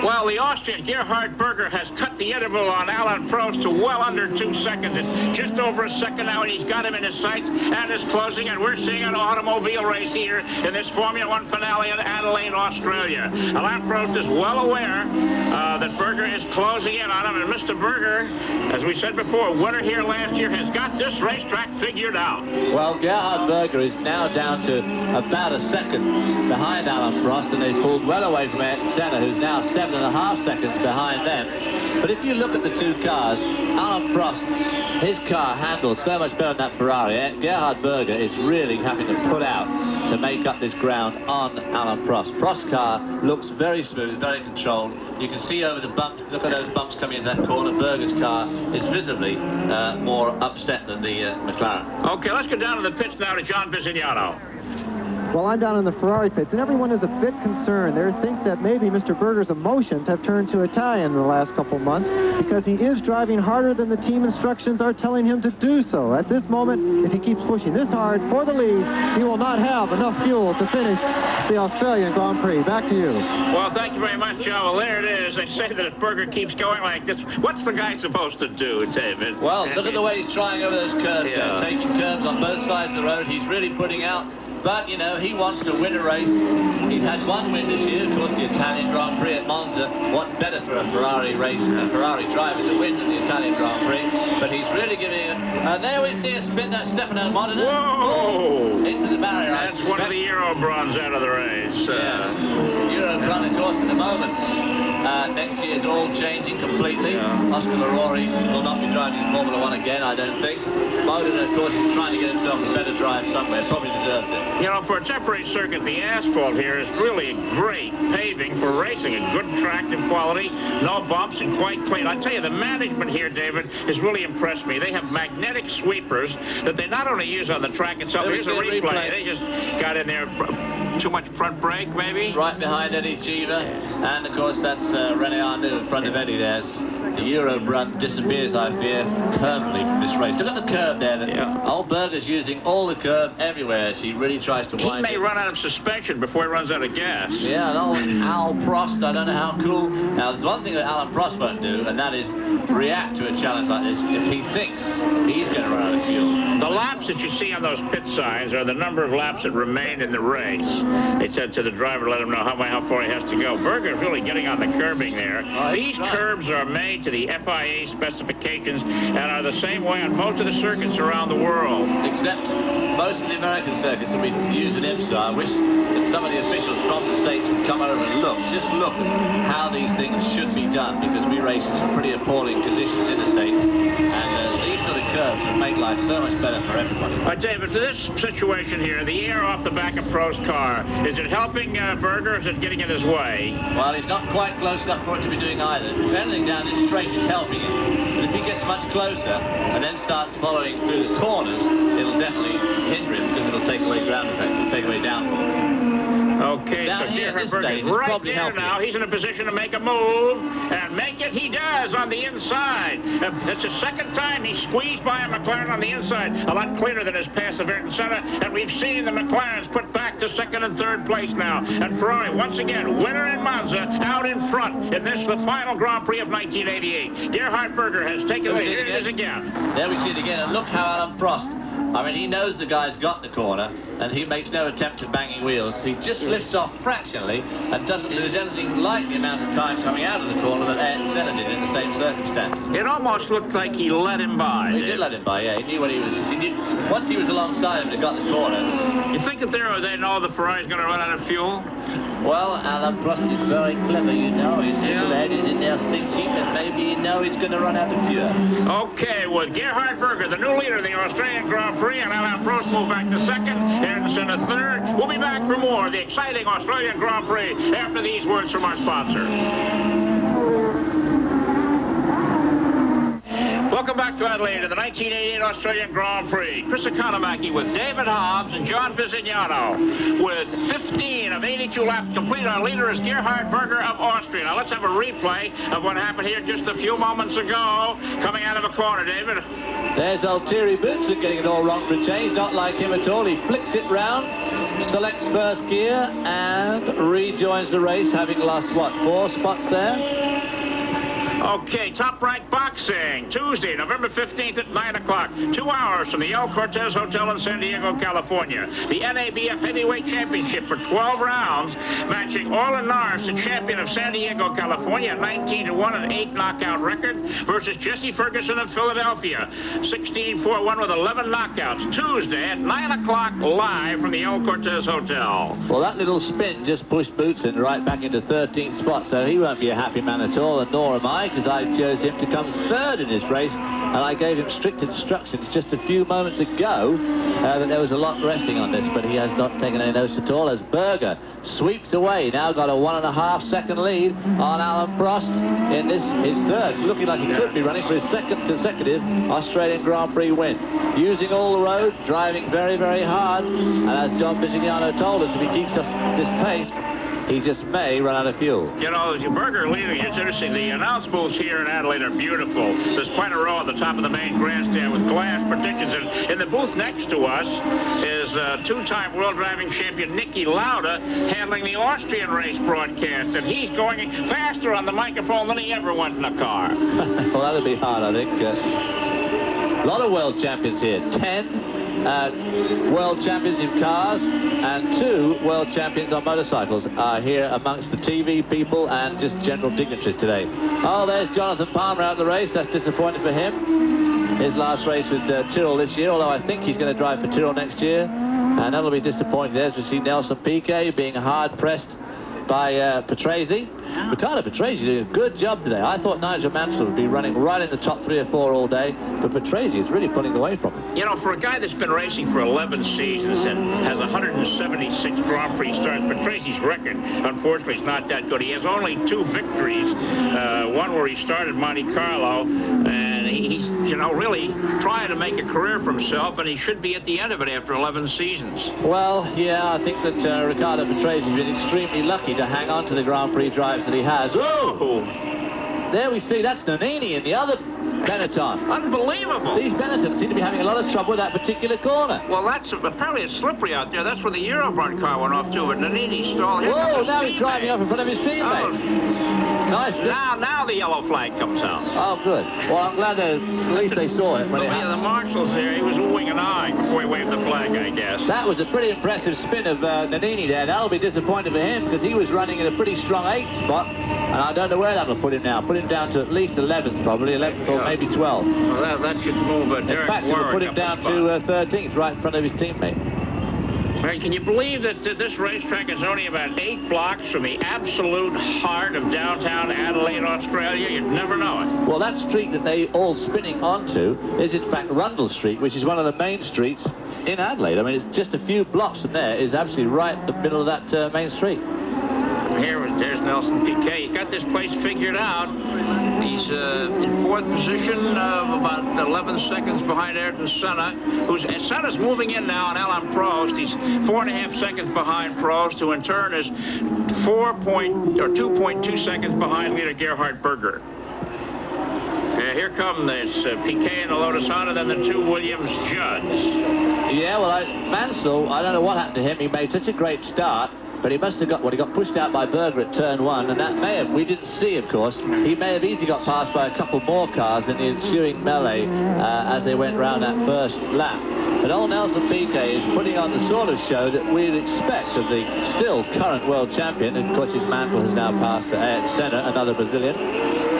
Well, the Austrian Gerhard Berger has cut the interval on Alain Prost to well under 2 seconds. It's just over a second now, and he's got him in his sights and is closing, and we're seeing an automobile race here in this Formula One finale in Adelaide, Australia. Alain Prost is well aware that Berger is closing in on him, and Mr. Berger, as we said before, winner here last year, has got this racetrack figured out. Well, Gerhard Berger is now down to about a second behind Alain Prost, and they pulled well away from Ayrton Senna, who's now 7.5 seconds behind them. But if you look at the two cars, Alain Prost, his car handles so much better than that Ferrari. Gerhard Berger is really having to put out to make up this ground on Alain Prost. Prost's car looks very smooth, very controlled. You can see over the bumps, look at those bumps coming into that corner. Berger's car is visibly more upset than the McLaren. Okay, let's go down to the pits now to John Bizignano. Well, I'm down in the Ferrari pits, and everyone is a bit concerned. They think that maybe Mr. Berger's emotions have turned to Italian in the last couple months because he is driving harder than the team instructions are telling him to do so. At this moment, if he keeps pushing this hard for the lead, he will not have enough fuel to finish the Australian Grand Prix. Back to you. Well, thank you very much, John. Well, there it is. They say that if Berger keeps going like this, what's the guy supposed to do, David? Well, look at the way he's trying over those curves, taking curves on both sides of the road. He's really putting out. But, you know, he wants to win a race. He's had one win this year, of course, the Italian Grand Prix at Monza. What better for a Ferrari race, a Ferrari driver to win than the Italian Grand Prix? But he's really giving it. And there we see a spin, that Stefano Modena. Whoa! Into the barrier. That's one of the Eurobruns out of the race. Eurobrun, of course, at the moment. Next year's all changing completely. Oscar Larori will not be driving in Formula 1 again, I don't think. Modena, of course, is trying to get himself a better drive somewhere. Probably deserves it. You know, for a temporary circuit, the asphalt here is really great paving for racing. A good tractive quality, no bumps, and quite clean. I tell you, the management here, David, has really impressed me. They have magnetic sweepers that they not only use on the track itself. Here's a replay. They just got in there. Too much front brake, maybe? Right behind Eddie Cheever. And, of course, that's René Arnoux in front of Eddie there. The Eurobrun disappears, I fear, permanently from this race. Look at the curve there. Old Berger's using all the curve everywhere. She really tries to wind He may run out of suspension before he runs out of gas. Yeah, and old Al Prost, I don't know how cool. Now, there's one thing that Alan Prost won't do, and that is react to a challenge like this if he thinks he's going to run out of fuel. The laps that you see on those pit signs are the number of laps that remain in the race. They said to the driver to let him know how far he has to go. Berger's really getting on the curbing there. These curbs are made to the FIA specifications and are the same way on most of the circuits around the world. Except most of the American circuits that we use in IMSA. I wish that some of the officials from the States would come over and just look at how these things should be done, because we race in some pretty appalling conditions in the States. And these sort of curves would make life so much better for everybody. David, for this situation here, the air off the back of Prost's car, is it helping Berger or is it getting in his way? Well, he's not quite close enough for it to be doing either. If anything down this straight is helping him. But if he gets much closer and then starts following through the corners, it'll definitely hinder him because it'll take away ground effect, it'll take away downforce. Okay, so Gerhard Berger right there now. He's in a position to make a move, and make it he does on the inside. It's the second time he squeezed by a McLaren on the inside. A lot cleaner than his pass of Ayrton Senna, and we've seen the McLarens put back to second and third place now. And Ferrari, once again, winner in Monza, out in front in this, the final Grand Prix of 1988. Gerhard Berger has taken the lead. Here it is again. There we see it again, and look how Alan Prost, I mean, he knows the guy's got the corner, and he makes no attempt at banging wheels. He just lifts off fractionally and doesn't lose anything like the amount of time coming out of the corner that Ayrton Senna did in the same circumstances. It almost looked like he let him by. He did let him by, yeah. He knew what he was. Once he was alongside him and got the corner. You think that they know the Ferrari's going to run out of fuel? Well, Alan Prost is very clever, you know. His head is in there thinking that maybe he's going to run out of fuel. Okay, with Gerhard Berger, the new leader of the Australian Grand Prix, and Alain Prost move back to second, Ayrton Senna third. We'll be back for more of the exciting Australian Grand Prix after these words from our sponsor. Welcome back to Adelaide to the 1988 Australian Grand Prix. Chris Economaki with David Hobbs and John Visignano. With 15 of 82 laps complete, our leader is Gerhard Berger of Austria. Now let's have a replay of what happened here just a few moments ago. Coming out of a corner, David. There's Altieri Bootsen getting it all wrong for a change. Not like him at all. He flicks it round, selects first gear, and rejoins the race, having lost, what, 4 spots there? Okay, Top Rank Boxing, Tuesday, November 15th at 9 o'clock, 2 hours from the El Cortez Hotel in San Diego, California. The NABF Heavyweight Championship for 12 rounds, matching Orlin Norris, the champion of San Diego, California, 19-1, an 8 knockout record, versus Jesse Ferguson of Philadelphia, 16-4-1 with 11 knockouts. Tuesday at 9 o'clock, live from the El Cortez Hotel. Well, that little spin just pushed Bootsen right back into 13th spot, so he won't be a happy man at all, and nor am I, because I chose him to come third in this race and I gave him strict instructions just a few moments ago that there was a lot resting on this, but he has not taken any notice at all as Berger sweeps away. Now got a 1.5 second lead on Alan Prost in this, his third, looking like he could be running for his second consecutive Australian Grand Prix win. Using all the road, driving very, very hard, and as John Bisignano told us, if he keeps up this pace, he just may run out of fuel. You know, Berger leading, it's interesting. The announce booths here in Adelaide are beautiful. There's quite a row at the top of the main grandstand with glass partitions. And in the booth next to us is two-time world driving champion Niki Lauda handling the Austrian race broadcast. And he's going faster on the microphone than he ever went in a car. Well, that'll be hard, I think. A lot of world champions here. 10 world champions in cars and 2 world champions on motorcycles are here amongst the TV people and just general dignitaries today. Oh, there's Jonathan Palmer out of the race. That's disappointing for him. His last race with Tyrrell this year, although I think he's going to drive for Tyrrell next year. And that'll be disappointing. There's we see Nelson Piquet being hard-pressed by Patrese. Riccardo Patrese did a good job today. I thought Nigel Mansell would be running right in the top 3 or 4 all day, but Patrese is really pulling away from him. You know, for a guy that's been racing for 11 seasons and has 176 Grand Prix starts, Patrase's record, unfortunately, is not that good. He has only 2 victories, one where he started Monte Carlo, and he's, you know, really trying to make a career for himself, and he should be at the end of it after 11 seasons. Well, yeah, I think that Riccardo Patrese has been extremely lucky to hang on to the Grand Prix drives that he has. Oh! There we see, that's Nannini in the other Benetton. Unbelievable. These Benetton seem to be having a lot of trouble with that particular corner. Well, that's apparently it's slippery out there. That's where the Eurobrun car went off to, but Nannini stalled. Whoa, now he's driving up in front of his teammate. Oh. Nice. Now the yellow flag comes out. Oh, good. Well, I'm glad that at least they saw it when it happened. The marshal's there. He was oohing and eyeing before he waved the flag, I guess. That was a pretty impressive spin of Nannini there. That'll be disappointing for him because he was running in a pretty strong 8th spot, and I don't know where that'll put him now. Put him down to at least 11th, probably 11th or maybe 12th. Well, that should move Derek In fact, it'll put him down to 13th, right in front of his teammate. Right, can you believe that this racetrack is only about 8 blocks from the absolute heart of downtown Adelaide, Australia? You'd never know it. Well, that street that they all spinning onto is, in fact, Rundle Street, which is one of the main streets in Adelaide. I mean, it's just a few blocks from there is absolutely right in the middle of that main street. There's Nelson Piquet. He's got this place figured out. He's in 4th position, about 11 seconds behind Ayrton Senna. Senna's moving in now on Alain Prost. He's 4.5 seconds behind Prost, who in turn is 2.2 seconds behind leader Gerhard Berger. Here come this Piquet and the Lotus Honda, then the 2 Williams Judds. Yeah, well, Mansell, I don't know what happened to him. He made such a great start. But he must have got, well, he got pushed out by Berger at turn 1, and that may have, we didn't see, of course, he may have easily got passed by a couple more cars in the ensuing melee as they went round that first lap. But old Nelson Piquet is putting on the sort of show that we'd expect of the still current world champion, and of course his mantle has now passed to Ayrton Senna, another Brazilian.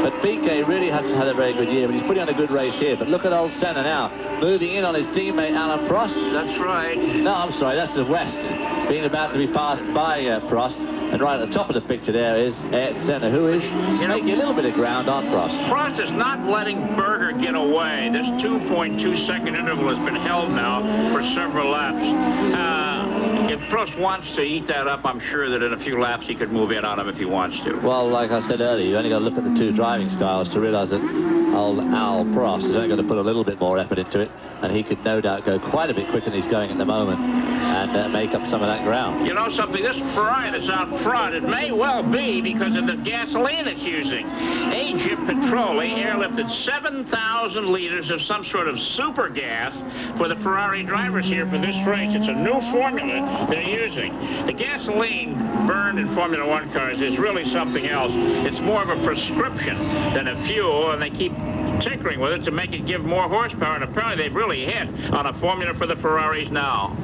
But Piquet really hasn't had a very good year, but he's putting on a good race here. But look at old Senna now, moving in on his teammate Alain Prost. That's right. No, I'm sorry, that's the West, being about to be passed by Prost. And right at the top of the picture there is Ayrton Senna, who is making a little bit of ground on Prost. Prost is not letting Berger get away. This 2.2-second interval has been held now for several laps. If Prost wants to eat that up, I'm sure that in a few laps he could move in on him if he wants to. Well, like I said earlier, you only got to look at the 2 driving styles to realize that old Al Prost is only going to put a little bit more effort into it, and he could no doubt go quite a bit quicker than he's going at the moment and make up some of that ground. You know something, this Ferrari that's out front, it may well be because of the gasoline it's using. Egypt Petroli airlifted 7,000 liters of some sort of super gas for the Ferrari drivers here for this race. It's a new formula they're using. The gasoline burned in Formula One cars is really something else. It's more of a prescription than a fuel, and they keep tinkering with it to make it give more horsepower, and apparently they've really hit on a formula for the Ferraris now.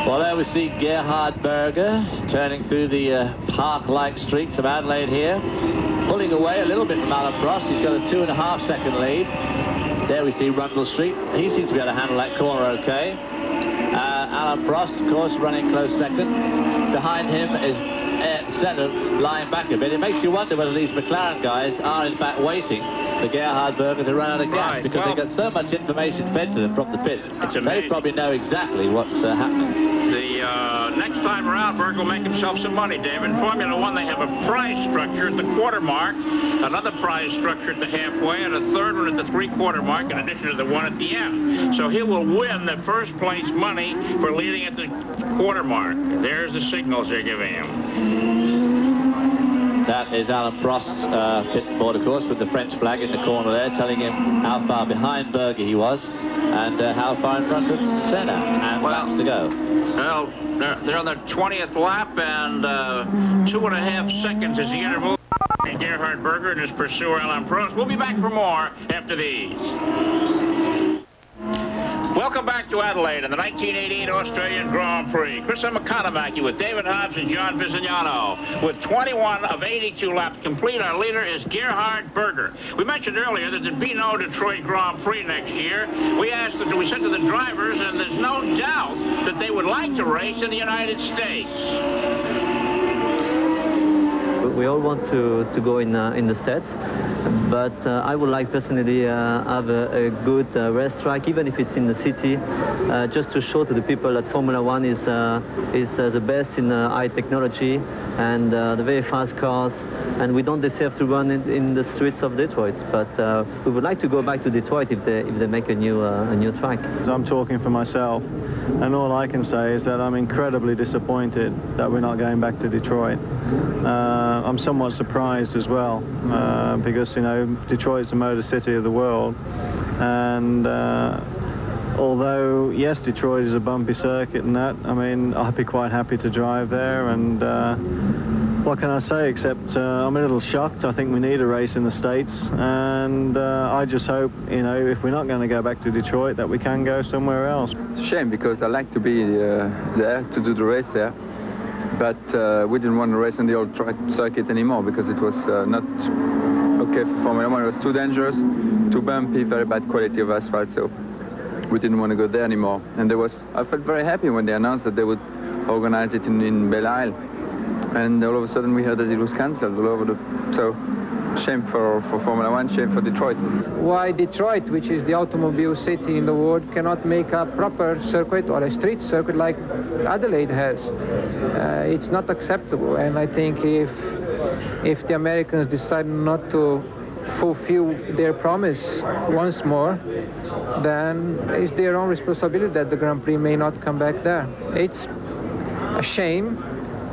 Well, there we see Gerhard Berger turning through the park-like streets of Adelaide here, pulling away a little bit from Alain Prost. He's got a 2.5-second lead. There we see Rundle Street. He seems to be able to handle that corner okay. Alain Prost, of course, running close second. Behind him is Ayrton Senna lying back a bit. It makes you wonder whether these McLaren guys are in fact waiting for Gerhard Berger to run out of gas, because they got so much information fed to them from the pits. They probably know exactly what's happening. The next time around, Berger will make himself some money, David. In Formula One, they have a prize structure at the quarter mark, another prize structure at the halfway, and a third one at the three-quarter mark, in addition to the one at the end. So he will win the first place money for leading at the quarter mark. There's the signals they're giving him. That is Alain Prost's pit board, of course, with the French flag in the corner there, telling him how far behind Berger he was and how far in front of Senna, and laps to go. Well, they're on their 20th lap, and 2.5 seconds is the interval. And Gerhard Berger and his pursuer Alain Prost. We'll be back for more after these. Welcome back to Adelaide in the 1988 Australian Grand Prix. Chris McConaughey with David Hobbs and John Visignano. With 21 of 82 laps complete, our leader is Gerhard Berger. We mentioned earlier that there'd be no Detroit Grand Prix next year. We said to the drivers, and there's no doubt that they would like to race in the United States. We all want to go in the States, but I would like personally have a good racetrack, even if it's in the city, just to show to the people that Formula One is the best in high technology and the very fast cars, and we don't deserve to run in the streets of Detroit. But we would like to go back to Detroit if they make a new track. I'm talking for myself, and all I can say is that I'm incredibly disappointed that we're not going back to Detroit. I'm somewhat surprised as well, because, you know, Detroit's the motor city of the world, and although, yes, Detroit is a bumpy circuit and that, I mean, I'd be quite happy to drive there, and what can I say except I'm a little shocked. I think we need a race in the States, and I just hope, you know, if we're not going to go back to Detroit, that we can go somewhere else. It's a shame, because I like to be there to do the race there. But we didn't want to race on the old track circuit anymore, because it was not okay for Formula One. It was too dangerous, too bumpy, very bad quality of asphalt, so we didn't want to go there anymore. And I felt very happy when they announced that they would organize it in Belle Isle. And all of a sudden we heard that it was cancelled all over so shame for Formula One, shame for Detroit. Why Detroit, which is the automobile city in the world, cannot make a proper circuit or a street circuit like Adelaide has? It's not acceptable, and I think if the Americans decide not to fulfill their promise once more, then it's their own responsibility that the Grand Prix may not come back there. It's a shame,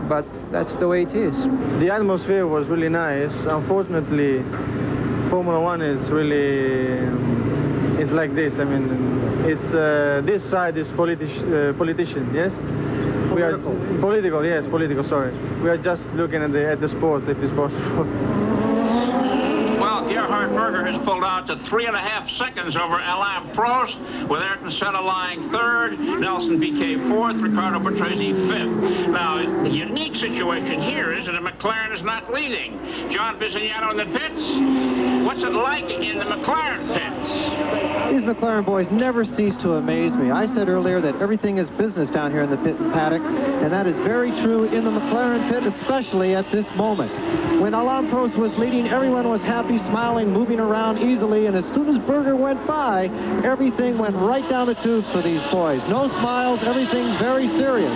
but that's the way it is. The atmosphere was really nice. Unfortunately, Formula One is really, it's like this. I mean, it's this side is politician, yes? Political. Political, sorry. We are just looking at the sports, if it's possible. Well, Gerhard Berger has pulled out to 3.5 seconds over Alain Prost, with Ayrton Senna lying third, Nelson Piquet fourth, Riccardo Patrese fifth. Now, the unique situation here is that a McLaren is not leading. John Visignano in the pits. What's it like in the McLaren pits? These McLaren boys never cease to amaze me. I said earlier that everything is business down here in the pit and paddock, and that is very true in the McLaren pit, especially at this moment. When Alain Prost was leading, everyone was happy, smiling, moving around easily, and as soon as Berger went by, everything went right down the tubes for these boys. No smiles, everything very serious.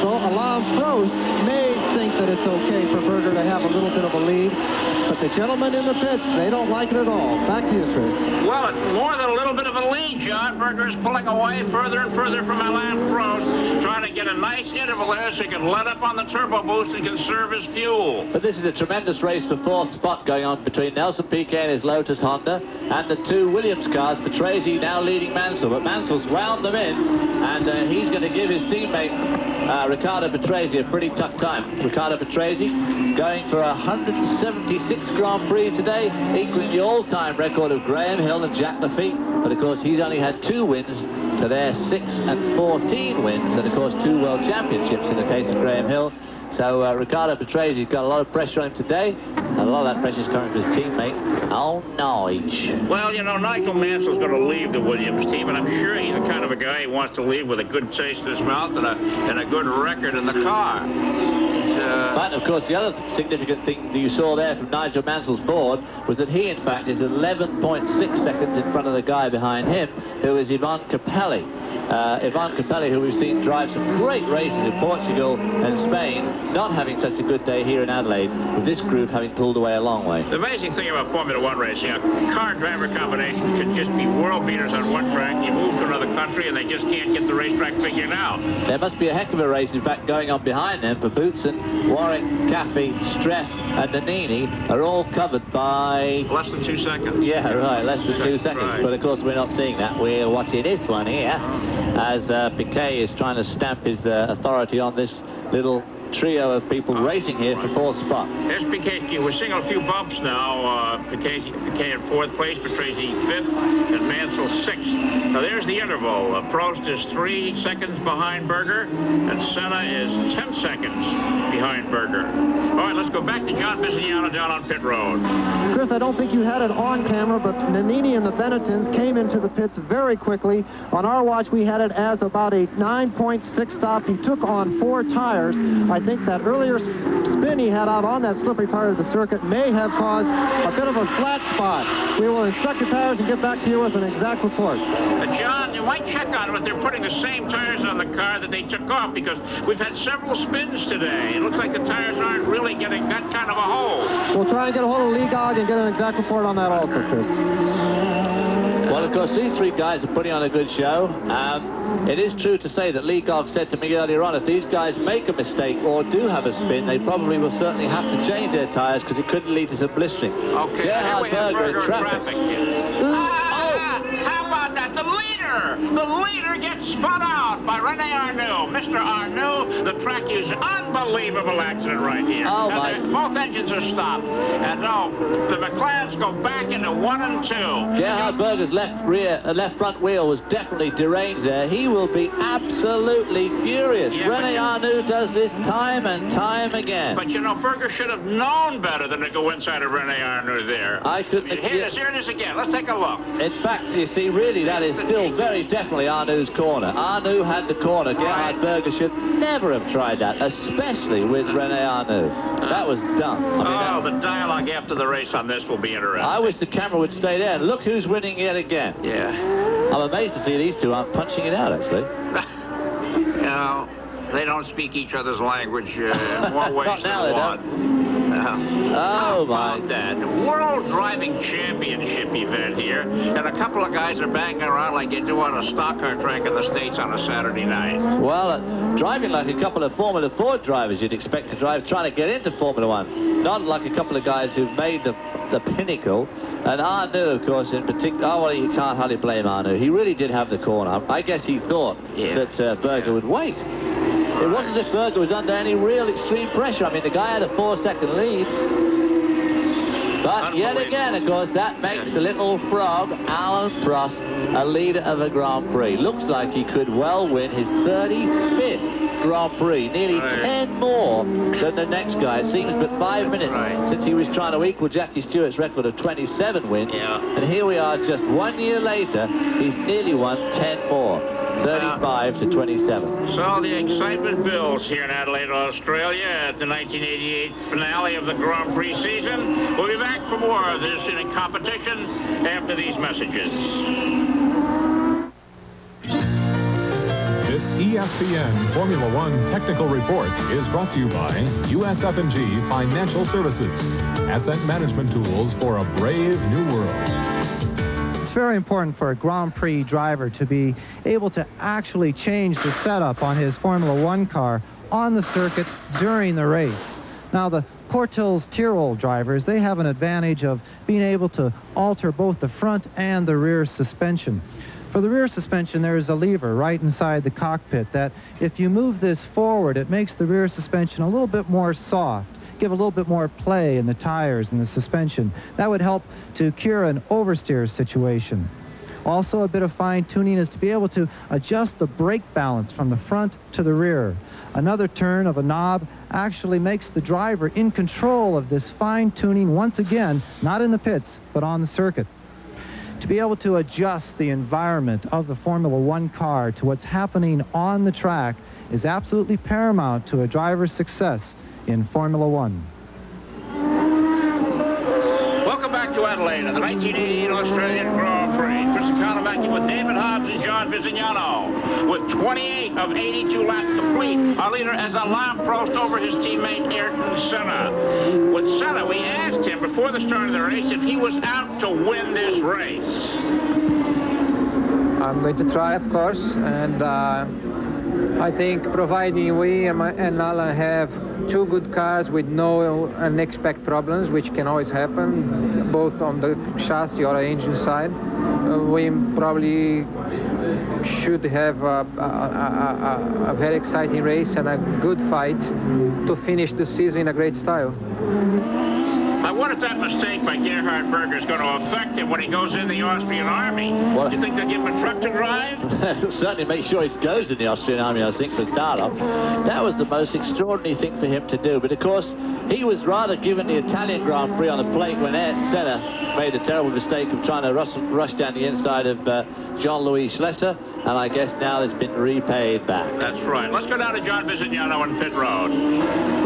So Alain Prost may think that it's okay for Berger to have a little bit of a lead, but the gentlemen in the pits, they don't like it at all. Back to you, Chris. Well, it's more than a little bit of a lead, John. Berger is pulling away further and further from Alain Prost, trying to get a nice interval there so he can let up on the turbo boost and conserve his fuel. But this is a tremendous race for fourth spot going on between Nelson Piquet and his Lotus Honda and the two Williams cars. Patrese now leading Mansell, but Mansell's wound them in, and he's going to give his teammate Riccardo Patrese a pretty tough time. Riccardo Patrese going for 176 Grand Prix today, equaling the all-time record of Graham Hill and Jack Lafitte. But of course, he's only had 2 wins to their 6 and 14 wins, and of course 2 world championships in the case of Graham Hill. So Riccardo Patrese's got a lot of pressure on him today, and a lot of that pressure is coming from his teammate, Nige. Well, you know, Nigel Mansell's going to leave the Williams team, and I'm sure he's the kind of a guy who wants to leave with a good taste in his mouth and a good record in the car. But, of course, the other significant thing that you saw there from Nigel Mansell's board was that he, in fact, is 11.6 seconds in front of the guy behind him, who is Ivan Capelli. Ivan Capelli, who we've seen drive some great races in Portugal and Spain, not having such a good day here in Adelaide, with this group having pulled away a long way. The amazing thing about Formula One racing, a car-driver combination can just be world beaters on one track. You move to another country and they just can't get the racetrack figured out. There must be a heck of a race, in fact, going on behind them, for Boutsen, Warwick, Caffey, Streff and Nannini are all covered by... Less than 2 seconds. Yeah, right, less than 2 seconds. Right. But, of course, we're not seeing that. We're watching this one here, as Piquet is trying to stamp his authority on this little trio of people racing here for fourth spot. Here's Piquet. We're seeing a few bumps now. Piquet in fourth place, Patrese fifth, and Mansell sixth. Now there's the interval. Prost is 3 seconds behind Berger, and Senna is 10 seconds behind Berger. All right, let's go back to John Visignano down on pit road. Chris, I don't think you had it on camera, but Nannini and the Benettons came into the pits very quickly. On our watch, we had it as about a 9.6 stop. He took on 4 tires. I think that earlier spin he had out on that slippery part of the circuit may have caused a bit of a flat spot. We will inspect the tires and get back to you with an exact report. John, you might check on it if they're putting the same tires on the car that they took off, because we've had several spins today. It looks like the tires aren't really getting that kind of a hold. We'll try and get a hold of Lee Gog and get an exact report on that also, Chris. Well, of course, these 3 guys are putting on a good show. It is true to say that Lee Gog said to me earlier on, if these guys make a mistake or do have a spin, they probably will certainly have to change their tires because it could lead to some blistering. Okay, Gerhard Berger in traffic. How about that? The leader gets spun out by Rene Arnoux. Mr. Arnoux, the track is an unbelievable accident right here. Oh, my. Both engines are stopped. And no, the McLarens go back into 1 and 2. Gerhard Berger's left front wheel was definitely deranged there. He will be absolutely furious. Yeah, Rene Arnoux does this time and time again. But, you know, Berger should have known better than to go inside of Rene Arnoux there. I couldn't... Here it is again. Let's take a look. In fact, you see, really, that is still very definitely Arnoux's corner. Arnoux had the corner. Gerhard Berger should never have tried that, especially with Rene Arnoux. That was dumb. I mean, the dialogue after the race on this will be interesting. I wish the camera would stay there. Look who's winning yet again. Yeah. I'm amazed to see these two aren't punching it out, actually. You know, they don't speak each other's language in more ways than one. Oh, my. That World Driving Championship event here, and a couple of guys are banging around like you do on a stock car track in the States on a Saturday night. Well, driving like a couple of Formula 4 drivers you'd expect to drive, trying to get into Formula 1. Not like a couple of guys who've made the pinnacle. And Arnoux, of course, in particular, oh, well, you can't hardly blame Arnoux. He really did have the corner. I guess he thought that Berger would wait. It wasn't as if Berger was under any real extreme pressure. I mean, the guy had a 4-second lead. But yet again, of course, that makes the little frog, Alan Prost, a leader of a Grand Prix. Looks like he could well win his 35th Grand Prix, nearly 10 more than the next guy. It seems but 5 minutes since he was trying to equal Jackie Stewart's record of 27 wins. And here we are just 1 year later, he's nearly won 10 more. 35 to 27. So the excitement builds here in Adelaide, Australia at the 1988 finale of the Grand Prix season. We'll be back for more of this in a competition after these messages. This ESPN Formula One technical report is brought to you by USF&G Financial Services. Asset management tools for a brave new world. It's very important for a Grand Prix driver to be able to actually change the setup on his Formula One car on the circuit during the race. Now, the Cortils Tyrrell drivers, they have an advantage of being able to alter both the front and the rear suspension. For the rear suspension, there is a lever right inside the cockpit that if you move this forward, it makes the rear suspension a little bit more soft, give a little bit more play in the tires and the suspension. That would help to cure an oversteer situation. Also, a bit of fine-tuning is to be able to adjust the brake balance from the front to the rear. Another turn of a knob actually makes the driver in control of this fine-tuning once again, not in the pits, but on the circuit. To be able to adjust the environment of the Formula One car to what's happening on the track is absolutely paramount to a driver's success in Formula One. Welcome back to Adelaide and the 1988 Australian Grand Prix. Chris Economaki with David Hobbs and John Visignano. With 28 of 82 laps complete, our leader is Alain Prost over his teammate Ayrton Senna. With Senna, we asked him before the start of the race if he was out to win this race. I'm going to try, of course, and I think providing we and Alain have two good cars with no unexpected problems, which can always happen, both on the chassis or engine side, we probably should have a very exciting race and a good fight to finish the season in a great style. I wonder if that mistake by Gerhard Berger is going to affect him when he goes in the Austrian Army. Do you think they'll give him a truck to drive? Certainly make sure he goes in the Austrian Army, I think, for start-off. That was the most extraordinary thing for him to do. But, of course, he was rather given the Italian Grand Prix on the plate when Senna made a terrible mistake of trying to rush down the inside of Jean-Louis Schlesser. And I guess now it's been repaid back. That's right. Let's go down to John Visignano on pit road.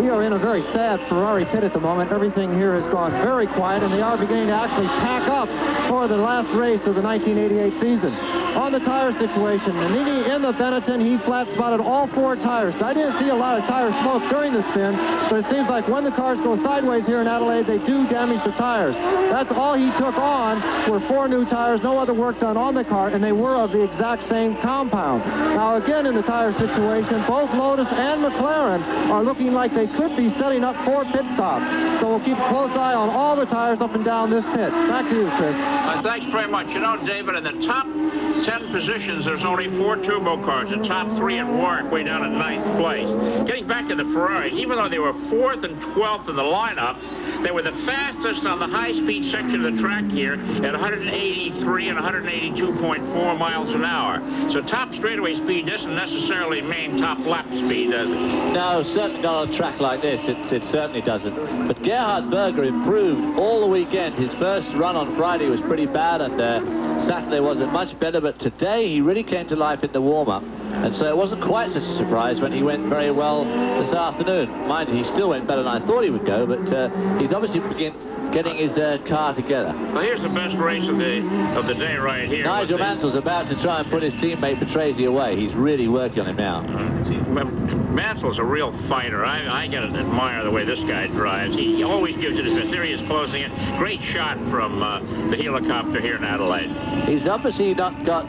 We are in a very sad Ferrari pit at the moment. Everything here has gone very quiet, and they are beginning to actually pack up for the last race of the 1988 season. On the tire situation, Nannini in the Benetton, he flat spotted all four tires. I didn't see a lot of tire smoke during the spin, but it seems like when the cars go sideways here in Adelaide, they do damage the tires. That's all he took on were 4 new tires, no other work done on the car, and they were of the exact same compound. Now again in the tire situation, both Lotus and McLaren are looking like they could be setting up for pit stops. So we'll keep a close eye on all the tires up and down this pit. Back to you, Chris. Thanks very much. You know, David, in the top 10 positions, there's only 4 turbo cars. The top 3 at Warwick way down at 9th place. Getting back to the Ferraris, even though they were 4th and 12th in the lineup, they were the fastest on the high-speed section of the track here at 183 and 182.4 miles an hour. So top straightaway speed doesn't necessarily mean top lap speed, does it? No, certainly not on a track like this. It certainly doesn't. But Gerhard Berger improved all the weekend. His first run on Friday was pretty bad, and Saturday wasn't much better. But today he really came to life in the warm-up. And so it wasn't quite such a surprise when he went very well this afternoon. Mind you, he still went better than I thought he would go, but he's obviously getting his car together. Well, here's the best race of the day right here. Nigel Mansell's about to try and put his teammate Patrese away. He's really working on him now. Mansell's a real fighter. I gotta admire the way this guy drives. He always gives it his best. There he is closing it. Great shot from the helicopter here in Adelaide. He's obviously not got...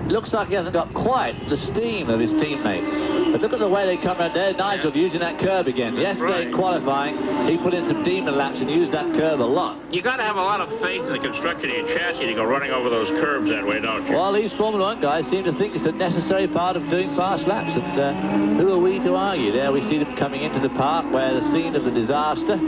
looks like he hasn't got quite the steam of his teammate. But look at the way they come around there. Nigel using that curb again. Yesterday in qualifying, he put in some demon laps and used that curb a lot. You got to have a lot of faith in the construction of your chassis to go running over those curbs that way, don't you? Well, these Formula One guys seem to think it's a necessary part of doing fast laps. And who are we to argue? There we see them coming into the park where the scene of the disaster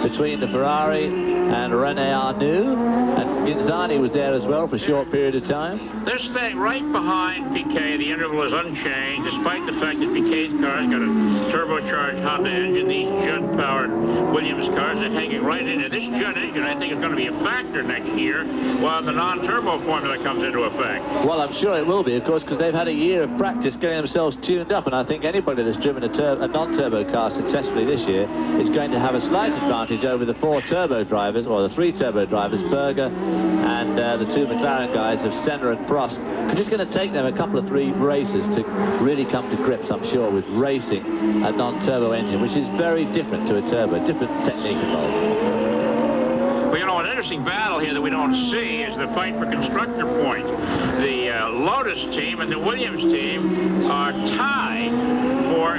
between the Ferrari and René Arnoux, and Ginzani was there as well for a short period of time. They're staying right behind Piquet. The interval is unchanged, despite the fact that Piquet's car's got a turbocharged Honda engine. These Judd-powered Williams cars are hanging right in it. This Judd engine, I think, is going to be a factor next year while the non-turbo formula comes into effect. Well, I'm sure it will be, of course, because they've had a year of practice getting themselves tuned up, and I think anybody that's driven a non-turbo car successfully this year is going to have a slight advantage over the 4 turbo drivers, or the 3 turbo drivers, Berger and the 2 McLaren guys of Senna and Prost, because it's going to take them a couple of 3 races to really come to grips, I'm sure, with racing a non-turbo engine, which is very different to a turbo, different technique involved. Well, you know, an interesting battle here that we don't see is the fight for constructor points. The Lotus team and the Williams team are tied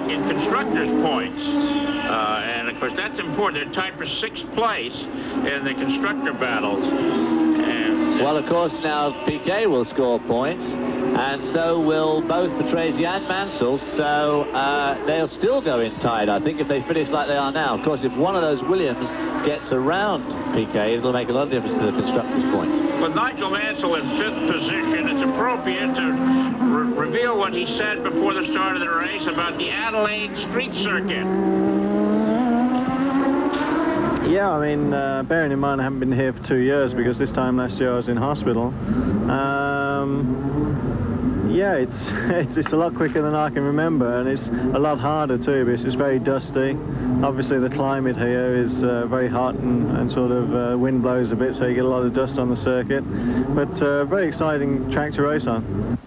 in constructors' points. And, of course, that's important. They're tied for 6th place in the constructor battles. Well, of course, now Piquet will score points, and so will both Patrese and Mansell, so they'll still go in tied, I think, if they finish like they are now. Of course, if one of those Williams gets around Piquet, it'll make a lot of difference to the constructors' points. With Nigel Mansell in 5th position, it's appropriate to reveal what he said before the start of the race about the Adelaide Street Circuit. Yeah, I mean, bearing in mind I haven't been here for 2 years because this time last year I was in hospital. Yeah, it's a lot quicker than I can remember, and it's a lot harder too because it's very dusty. Obviously the climate here is very hot and sort of wind blows a bit, so you get a lot of dust on the circuit. But very exciting track to race on.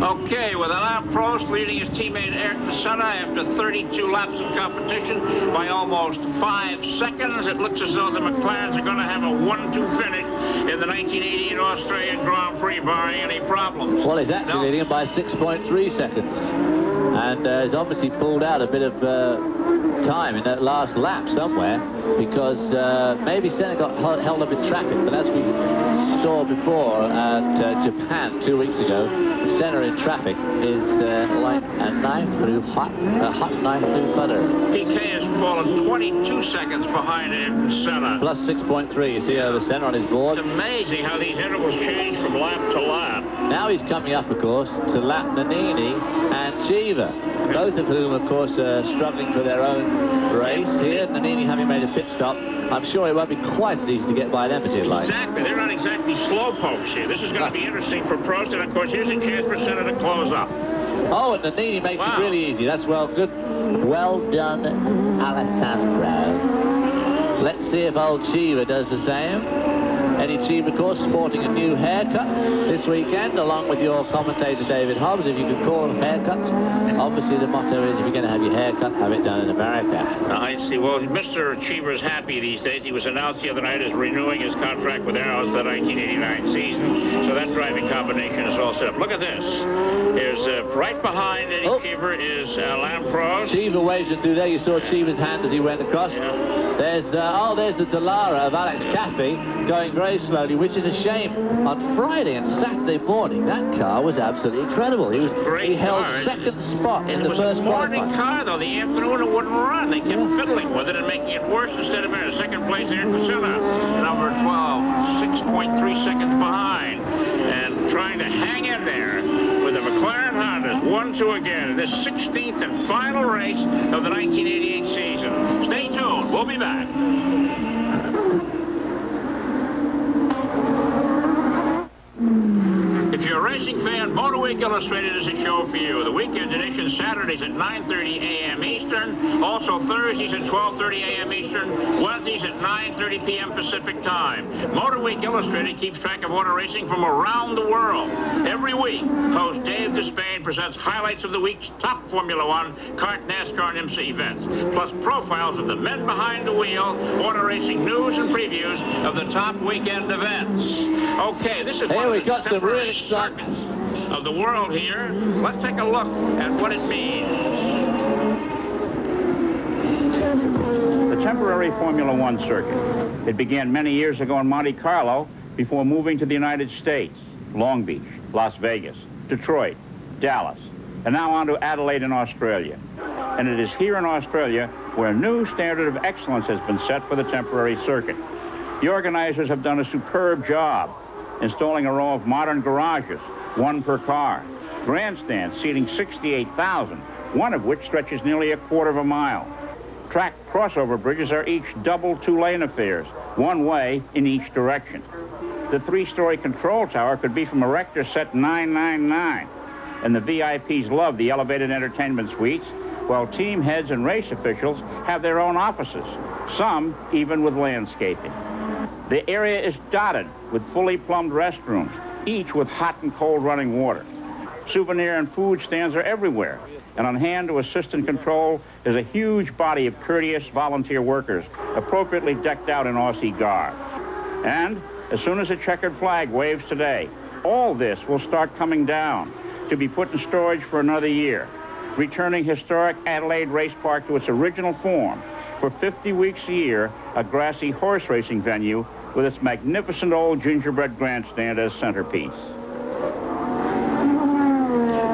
Okay, with Alain Prost leading his teammate Ayrton Senna after 32 laps of competition by almost 5 seconds. It looks as though the McLarens are going to have a 1-2 finish in the 1988 Australian Grand Prix, barring any problems. Well, he's actually leading it by 6.3 seconds. And has obviously pulled out a bit of time in that last lap somewhere, because maybe Senna got held up in traffic. But as we saw before at Japan 2 weeks ago, Senna in traffic is like a knife through a hot knife through butter. Piquet has fallen 22 seconds behind Ayrton Senna. Plus 6.3. You see the Senna on his board. It's amazing how these intervals change from lap to lap. Now he's coming up, of course, to Lap Nannini and Cheever, both of whom, of course, are struggling for their own race here. Nannini having made a pit stop. I'm sure it won't be quite as easy to get by them as you'd like. Exactly. They're not exactly slow pokes here. This is going to be interesting for Prost, and of course, here's a chance for Senna to close up. Oh, and Nannini makes it really easy. That's well good. Well done, Alessandro. Let's see if old Cheever does the same. Eddie Cheever, of course, sporting a new haircut this weekend, along with your commentator David Hobbs, if you could call them haircuts. Obviously, the motto is, if you're going to have your haircut, have it done in America. I see. Well, Mr. Cheever's happy these days. He was announced the other night as renewing his contract with Arrows for the 1989 season. So that driving combination is all set up. Look at this. Here's right behind Eddie Cheever is Alain Prost. Cheever waves it through there. You saw Cheever's hand as he went across. Yeah. There's the Dallara of Alex Caffey going very slowly, which is a shame. On Friday and Saturday morning, that car was absolutely incredible. He held second spot in the first morning car, though. The afternoon, it wouldn't run. They kept fiddling with it and making it worse instead of in second place there in Senna. Number 12, 6.3 seconds behind, and trying to hang in there with the McLaren Hondas. 1-2 again in this 16th and final race of the 1988 season. Stay tuned. We'll be back. If you're a racing fan, MotorWeek Illustrated is a show for you. The weekend edition Saturdays at 9:30 a.m. Eastern, also Thursdays at 12:30 a.m. Eastern, Wednesdays at 9:30 p.m. Pacific Time. MotorWeek Illustrated keeps track of auto racing from around the world. Every week, host Dave Despain presents highlights of the week's top Formula One, kart, NASCAR, and IMSA events, plus profiles of the men behind the wheel, auto racing news and previews of the top weekend events. Okay, this is one of the temporary circuits of the world here. Let's take a look at what it means. The temporary Formula One circuit. It began many years ago in Monte Carlo before moving to the United States, Long Beach, Las Vegas, Detroit, Dallas, and now on to Adelaide in Australia. And it is here in Australia where a new standard of excellence has been set for the temporary circuit. The organizers have done a superb job, installing a row of modern garages, one per car, grandstands seating 68,000, one of which stretches nearly a quarter of a mile. Track crossover bridges are each double two-lane affairs, one way in each direction. The three-story control tower could be from Erector Set 999, and the VIPs love the elevated entertainment suites, while team heads and race officials have their own offices, some even with landscaping. The area is dotted with fully plumbed restrooms, each with hot and cold running water. Souvenir and food stands are everywhere, and on hand to assist in control is a huge body of courteous volunteer workers, appropriately decked out in Aussie garb. And as soon as a checkered flag waves today, all this will start coming down to be put in storage for another year, returning historic Adelaide Race Park to its original form, for 50 weeks a year, a grassy horse racing venue with its magnificent old gingerbread grandstand as centerpiece.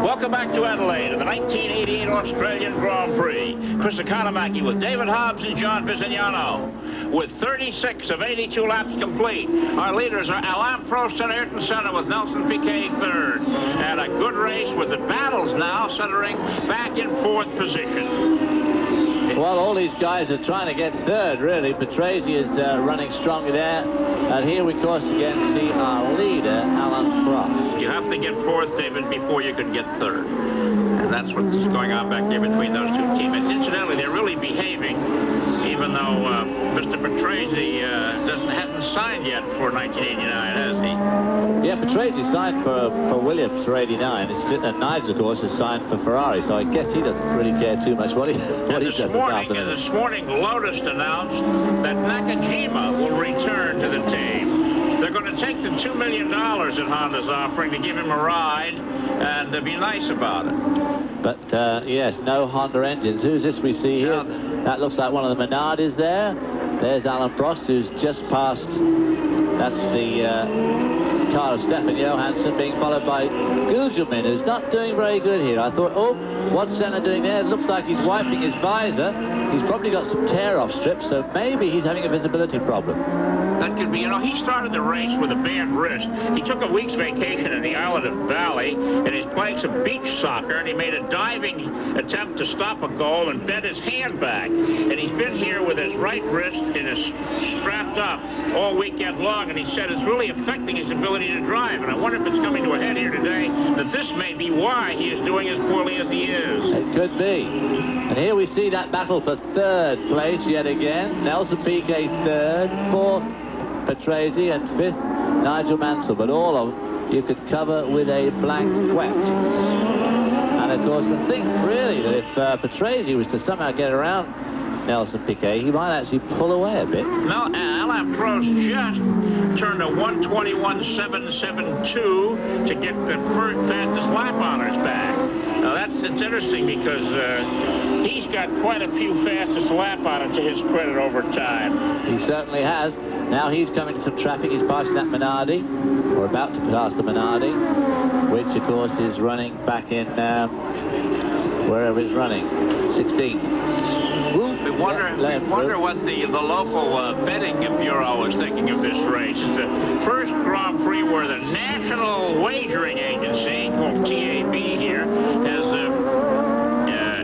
Welcome back to Adelaide in the 1988 Australian Grand Prix. Chris Economaki with David Hobbs and John Visignano. With 36 of 82 laps complete, our leaders are Alain Prost and Ayrton Senna with Nelson Piquet third. And a good race with the battles now centering back in fourth position. Well, all these guys are trying to get third, really. Patrese is running strongly there. And here we, of course, again see our leader, Alan Prost. You have to get fourth, David, before you can get third. And that's what's going on back there between those two teammates. Incidentally, they're really behaving, even though Mr. Patrese hasn't signed yet for 1989, has he? Yeah, Patrese signed for Williams for 89. And Knives, of course, is signed for Ferrari, so I guess he doesn't really care too much what he does this afternoon. This morning, Lotus announced that Nakajima will return to the team. They're going to take the $2 million that Honda's offering to give him a ride and be nice about it. But, yes, no Honda engines. Who's this we see here? That looks like one of the Minardis there. There's Alan Prost, who's just passed. That's the car of Stefan Johansson, being followed by Gugelmin, who's not doing very good here. I thought, oh, what's Senna doing there? It looks like he's wiping his visor. He's probably got some tear-off strips, so maybe he's having a visibility problem. That could be, you know, he started the race with a bad wrist. He took a week's vacation in the island of Bali, and he's playing some beach soccer, and he made a diving attempt to stop a goal and bent his hand back. And he's been here with his right wrist and is strapped up all weekend long, and he said it's really affecting his ability to drive. And I wonder if it's coming to a head here today, that this may be why he is doing as poorly as he is. It could be. And here we see that battle for third place yet again. Nelson Piquet third, fourth Patrese, and fifth Nigel Mansell. But all of them you could cover with a blank sweat. And of course, I think really that if Patrese was to somehow get around Nelson Piquet, he might actually pull away a bit. No, Alain Prost just turned a 1:21.772 to get the first fastest lap on his back. Now it's interesting because he's got quite a few fastest lap on it to his credit over time. He certainly has. Now he's coming to some traffic. He's passing that Minardi, or about to pass the Minardi, which of course is running back in wherever it's running, 16. We wonder what the local betting bureau is thinking of this race. It's the first Grand Prix where the National Wagering Agency, called TAB here, has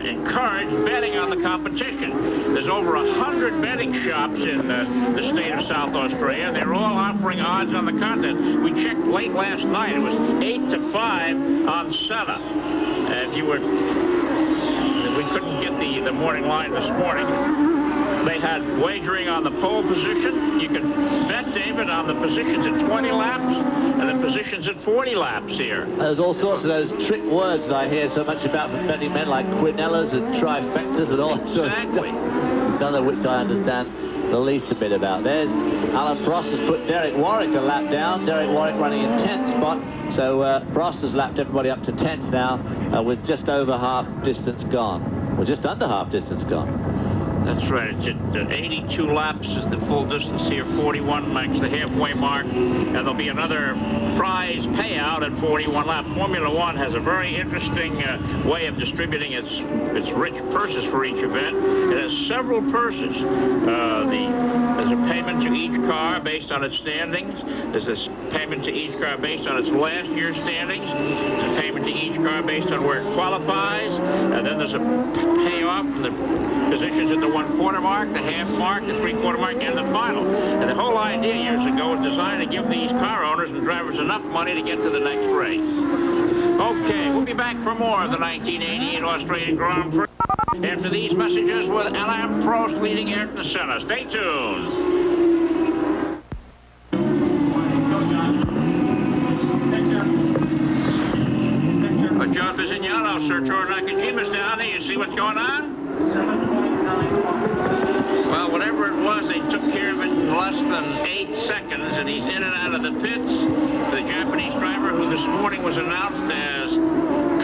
encouraged betting on the competition. There's over 100 betting shops in the state of South Australia, and they're all offering odds on the contest. We checked late last night. It was 8-5 on Senna. We couldn't get the morning line this morning. They had wagering on the pole position. You can bet, David, on the positions at 20 laps and the positions at 40 laps here. There's all sorts of those trick words that I hear so much about from betting men, like quinellas and trifectas and all sorts of stuff. None of which I understand the least a bit about. There's Alan Prost has put Derek Warwick a lap down. Derek Warwick running in 10th spot. So Prost has lapped everybody up to 10th now with just over half distance gone. Well, just under half distance gone. That's right. It's at 82 laps is the full distance here. 41 marks the halfway mark. And there'll be another prize payout at 41 laps. Formula One has a very interesting way of distributing its rich purses for each event. It has several purses. There's a payment to each car based on its standings. There's a payment to each car based on its last year's standings. There's a payment to each car based on where it qualifies. And then there's a payoff from the positions at the 1/4 mark, the half mark, the 3/4 mark, and the final. And the whole idea years ago was designed to give these car owners and drivers enough money to get to the next race. Okay, we'll be back for more of the 1988 Australian Grand Prix after these messages with Alain Prost leading Ayrton Senna. Stay tuned. John Visignano, Sergio Nakajima's down there. You see what's going on? Well, whatever it was, they took care of it in less than 8 seconds, and he's in and out of the pits. The Japanese driver, who this morning was announced as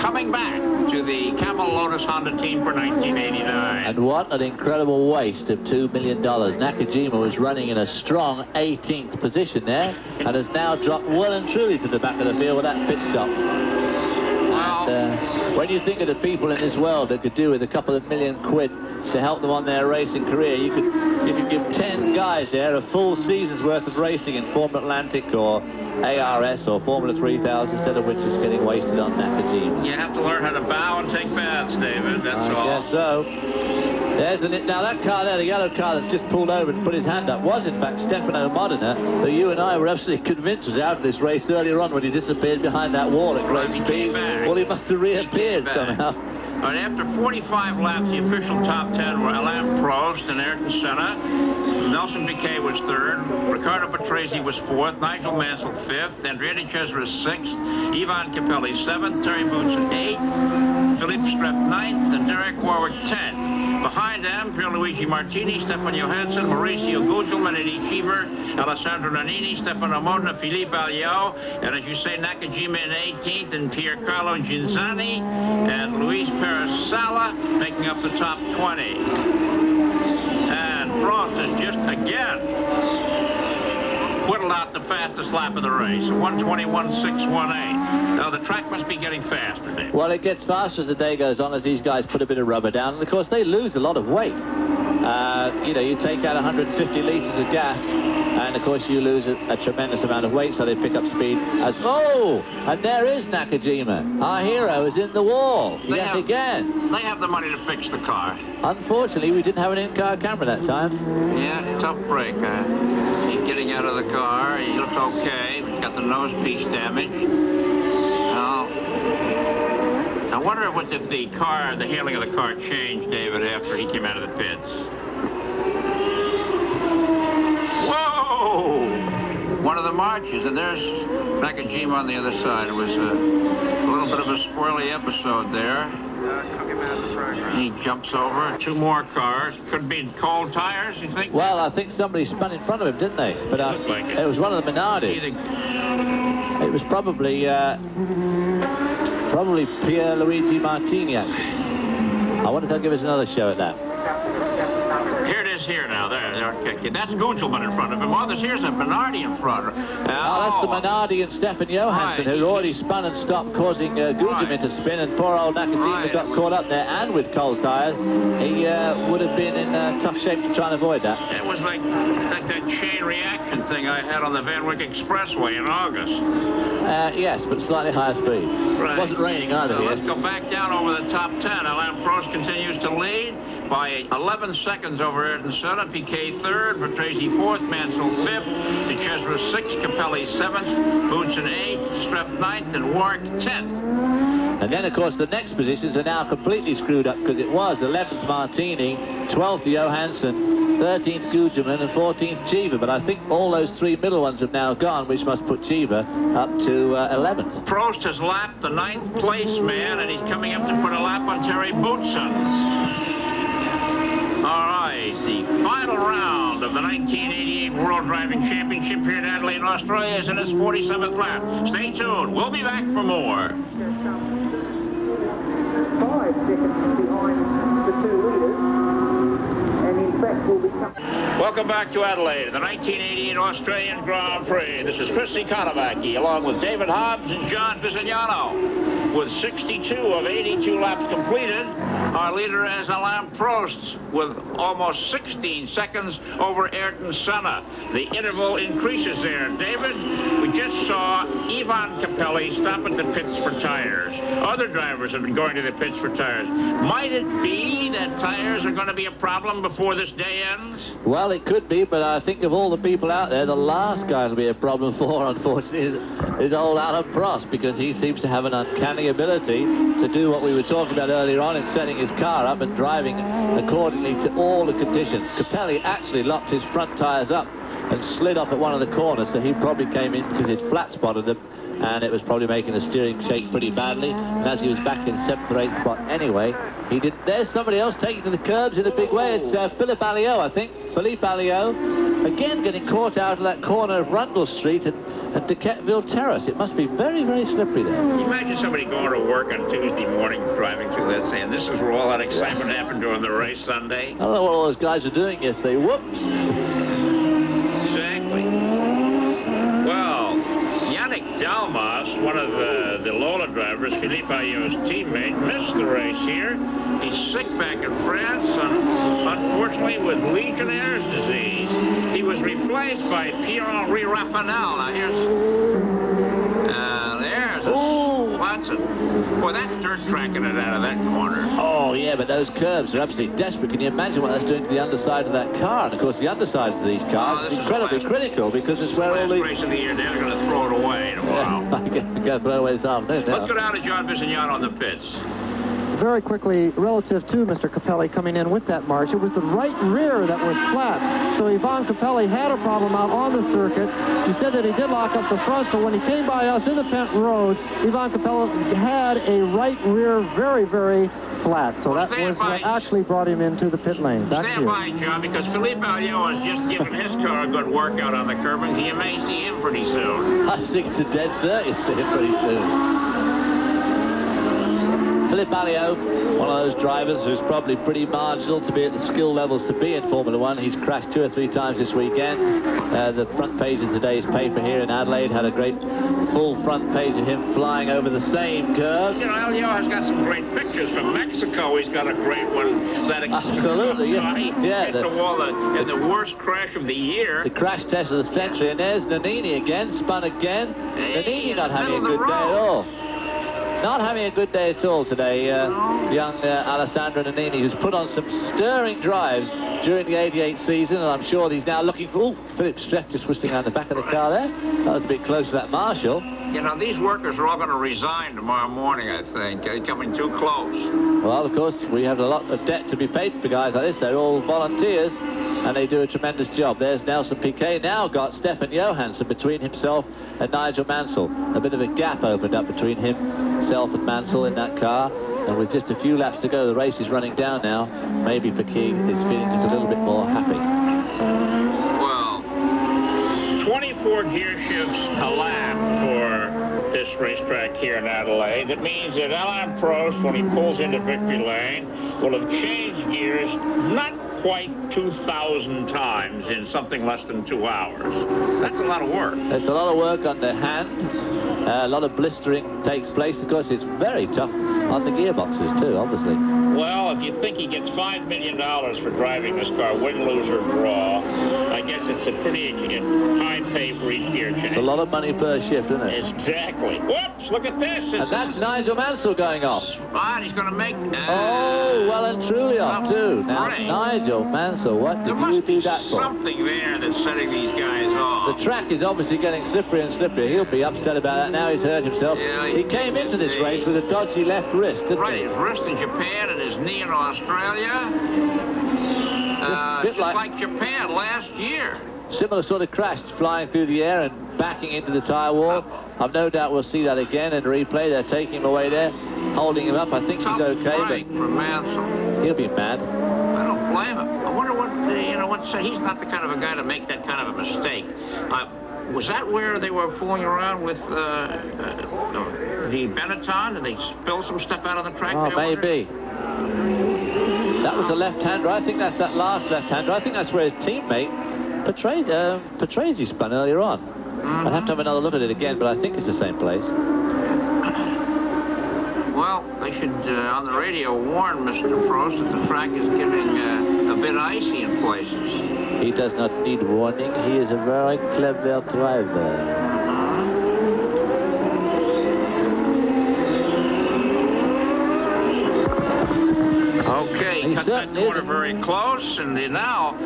coming back to the Camel Lotus Honda team for 1989. And what an incredible waste of $2 million. Nakajima was running in a strong 18th position there, and has now dropped well and truly to the back of the field with that pit stop. Well, When you think of the people in this world that could do with a couple of million quid to help them on their racing career, you could give 10 guys there a full season's worth of racing in Formula Atlantic or ARS or Formula 3000, instead of which is getting wasted on Nakajima. You have to learn how to bow and take baths, David, that's all. I guess so. Now that car there, the yellow car that's just pulled over and put his hand up, was in fact Stefano Modena, who you and I were absolutely convinced was out of this race earlier on when he disappeared behind that wall at great speed. Well, he must have reappeared somehow. But after 45 laps, the official top 10 were Alain Prost and Ayrton Senna. Nelson Piquet was third. Riccardo Patrese was fourth. Nigel Mansell fifth. Andrea De Cesare sixth. Ivan Capelli seventh. Terry Boutsen eighth. Philippe Streff ninth. And Derek Warwick 10th. Behind them, Pierluigi Martini, Stefan Johansson, Mauricio Gugelmin, Eddie Cheever, Alessandro Nannini, Stefano Modena, Philippe Alliot, and as you say, Nakajima in 18th, and Piercarlo Ginzani, and Luis Perez Sala making up the top 20. And Prost is just again whittled out the fastest lap of the race, 1:21.618. Now the track must be getting faster, Dave. Well, it gets faster as the day goes on, as these guys put a bit of rubber down, and of course they lose a lot of weight. You know, you take out 150 litres of gas, and of course you lose a tremendous amount of weight, so they pick up speed. And there is Nakajima. Our hero is in the wall yet again. They have the money to fix the car. Unfortunately, we didn't have an in-car camera that time. Yeah, tough break. He's getting out of the car. He looks okay. He's got the nose piece damage. I wonder if the handling of the car changed, David, after he came out of the pits. Whoa! One of the marches, and there's Nakajima on the other side. It was a little bit of a squirrely episode there. He jumps over. Two more cars. Could be cold tires, you think? Well, I think somebody spun in front of him, didn't they? But like it was one of the Minardis. It was probably Pierluigi Martini, actually. I wonder if they'll give us another show at that. Here it is here now. There. Okay. That's Gugelmin in front of him. Here's a Minardi in front of him. That's the Minardi and Stefan Johansson, who'd already spun and stopped, causing Gugelmin to spin, and poor old Nakajima got caught up there, and with cold tires. He would have been in tough shape to try and avoid that. It was like that chain reaction thing I had on the Van Wyck Expressway in August. Yes, but slightly higher speed. Right. It wasn't raining either here. Let's go back down over the top 10. Alain Prost continues to lead by 11 seconds over Ayrton Senna. Piquet third, Patrese fourth, Mansell fifth, De Cesare sixth, Capelli seventh, Boutsen eighth, Streff ninth, and Warwick 10th. And then, of course, the next positions are now completely screwed up, because it was 11th Martini, 12th Johansson, 13th Gugelmin, and 14th Cheever. But I think all those three middle ones have now gone, which must put Cheever up to 11th. Prost has lapped the 9th place man, and he's coming up to put a lap on Terry Boutsen. All right, the final round of the 1988 World Driving Championship here in Adelaide, Australia is in its 47th lap. Stay tuned. We'll be back for more. 5 seconds behind the 2 leaders, and in fact will become... Welcome back to Adelaide, the 1988 Australian Grand Prix. This is Chris Economaki, along with David Hobbs and John Visignano. With 62 of 82 laps completed, our leader is Alain Prost with almost 16 seconds over Ayrton Senna. The interval increases there. David, we just saw Ivan Capelli stop at the pits for tires. Other drivers have been going to the pits for tires. Might it be that tires are going to be a problem before this day ends? Well, it could be, but I think of all the people out there, the last guy to be a problem for, unfortunately, is old Alain Prost, because he seems to have an uncanny ability to do what we were talking about earlier on in setting his car up and driving accordingly to all the conditions. Capelli actually locked his front tires up and slid off at one of the corners, so he probably came in because he'd flat spotted them, and it was probably making the steering shake pretty badly. And as he was back in 7th or 8th spot anyway, he did. There's somebody else taking to the curbs in a big way. It's Philippe Alliot, I think. Philippe Alliot, again getting caught out of that corner of Rundle Street and De Quetteville Terrace. It must be very, very slippery there. Can you imagine somebody going to work on Tuesday morning driving through that saying, this is where all that excitement happened during the race Sunday? I don't know what all those guys are doing yesterday. Whoops. Exactly. Well, Yannick Dalmas, one of the the Lola driver, Philippe Ayot's teammate, missed the race here. He's sick back in France, unfortunately with Legionnaire's disease. He was replaced by Pierre-Henri Raffanel. Now there's lots of... Boy, that's dirt tracking it out of that corner. Oh, yeah, but those curbs are absolutely desperate. Can you imagine what that's doing to the underside of that car? And, of course, the undersides of these cars is incredibly critical because it's where all the... race of the year, they're going to throw it away in a while. I can throw it away this afternoon now. Let's go down to John Visignano on the pits. Very quickly, relative to Mr. Capelli coming in with that march, it was the right rear that was flat. So Ivan Capelli had a problem out on the circuit. He said that he did lock up the front, so when he came by us in the Pent Road, Ivan Capelli had a right rear very, very flat. So that was what actually brought him into the pit lane. Stand by, John, because Philippe Ayot has just given his car a good workout on the curb, and you may see him pretty soon. I think it's a dead cert you'll see him pretty soon. Philippe Ayot, one of those drivers who's probably pretty marginal to be at the skill levels to be in Formula One. He's crashed 2 or 3 times this weekend. The front page of today's paper here in Adelaide had a great full front page of him flying over the same curve. You know, Ayot has got some great pictures from Mexico. He's got a great one. Absolutely, yeah. He hit the wall in the worst crash of the year. The crash test of the century, and there's Nannini again, spun again. Nannini not having a good day at all. Not having a good day at all today, young Alessandro Nannini, who's put on some stirring drives during the 88 season, and I'm sure he's now looking for... Oh, Philip Streck just whistling around the back of the car there. That was a bit close to that Marshall. You know, these workers are all going to resign tomorrow morning, I think. They're coming too close. Well, of course, we have a lot of debt to be paid for guys like this. They're all volunteers, and they do a tremendous job. There's Nelson Piquet now got Stefan Johansson between himself and Nigel Mansell. A bit of a gap opened up between himself and Mansell in that car. And with just a few laps to go, the race is running down now. Maybe Piquet is feeling just a little bit more happy. Well, 24 gear shifts a lap for this racetrack here in Adelaide. That means that Alain Prost, when he pulls into victory lane, will have changed gears not quite 2,000 times in something less than 2 hours. That's a lot of work. It's a lot of work on the hand. A lot of blistering takes place. Of course, it's very tough on the gearboxes too, obviously. Well, if you think he gets $5 million for driving this car, win, lose, or draw, I guess it's a pretty high pay for each gear change. It's a lot of money per shift, isn't it? Exactly. Whoops, look at this. And that's Nigel Mansell going off. Fine, he's going to make... oh, well and truly off too. Now, Nigel Mansell, what did you do that for? Something there that's setting these guys off. The track is obviously getting slippery and slippery. He'll be upset about that. Now he's hurt himself. Yeah, he came into this race with a dodgy left wrist, didn't he? His wrist in Japan and his knee in Australia. Just like Japan last year. Similar sort of crash, flying through the air and backing into the tyre wall. I've no doubt we'll see that again in replay. They're taking him away there, holding him up. I think he's okay, but he'll be mad. I don't blame him. I wonder what, he's not the kind of a guy to make that kind of a mistake. Was that where they were fooling around with the Benetton? Did they spill some stuff out on the track? Oh, maybe. That was a left-hander. I think that's that last left-hander. I think that's where his teammate, Patrese, spun earlier on. I'd have to have another look at it again, but I think it's the same place. Well, they should, on the radio, warn Mr. Prost that the track is getting a bit icy in places. He does not need warning. He is a very clever driver. Okay, cut that corner very close, and now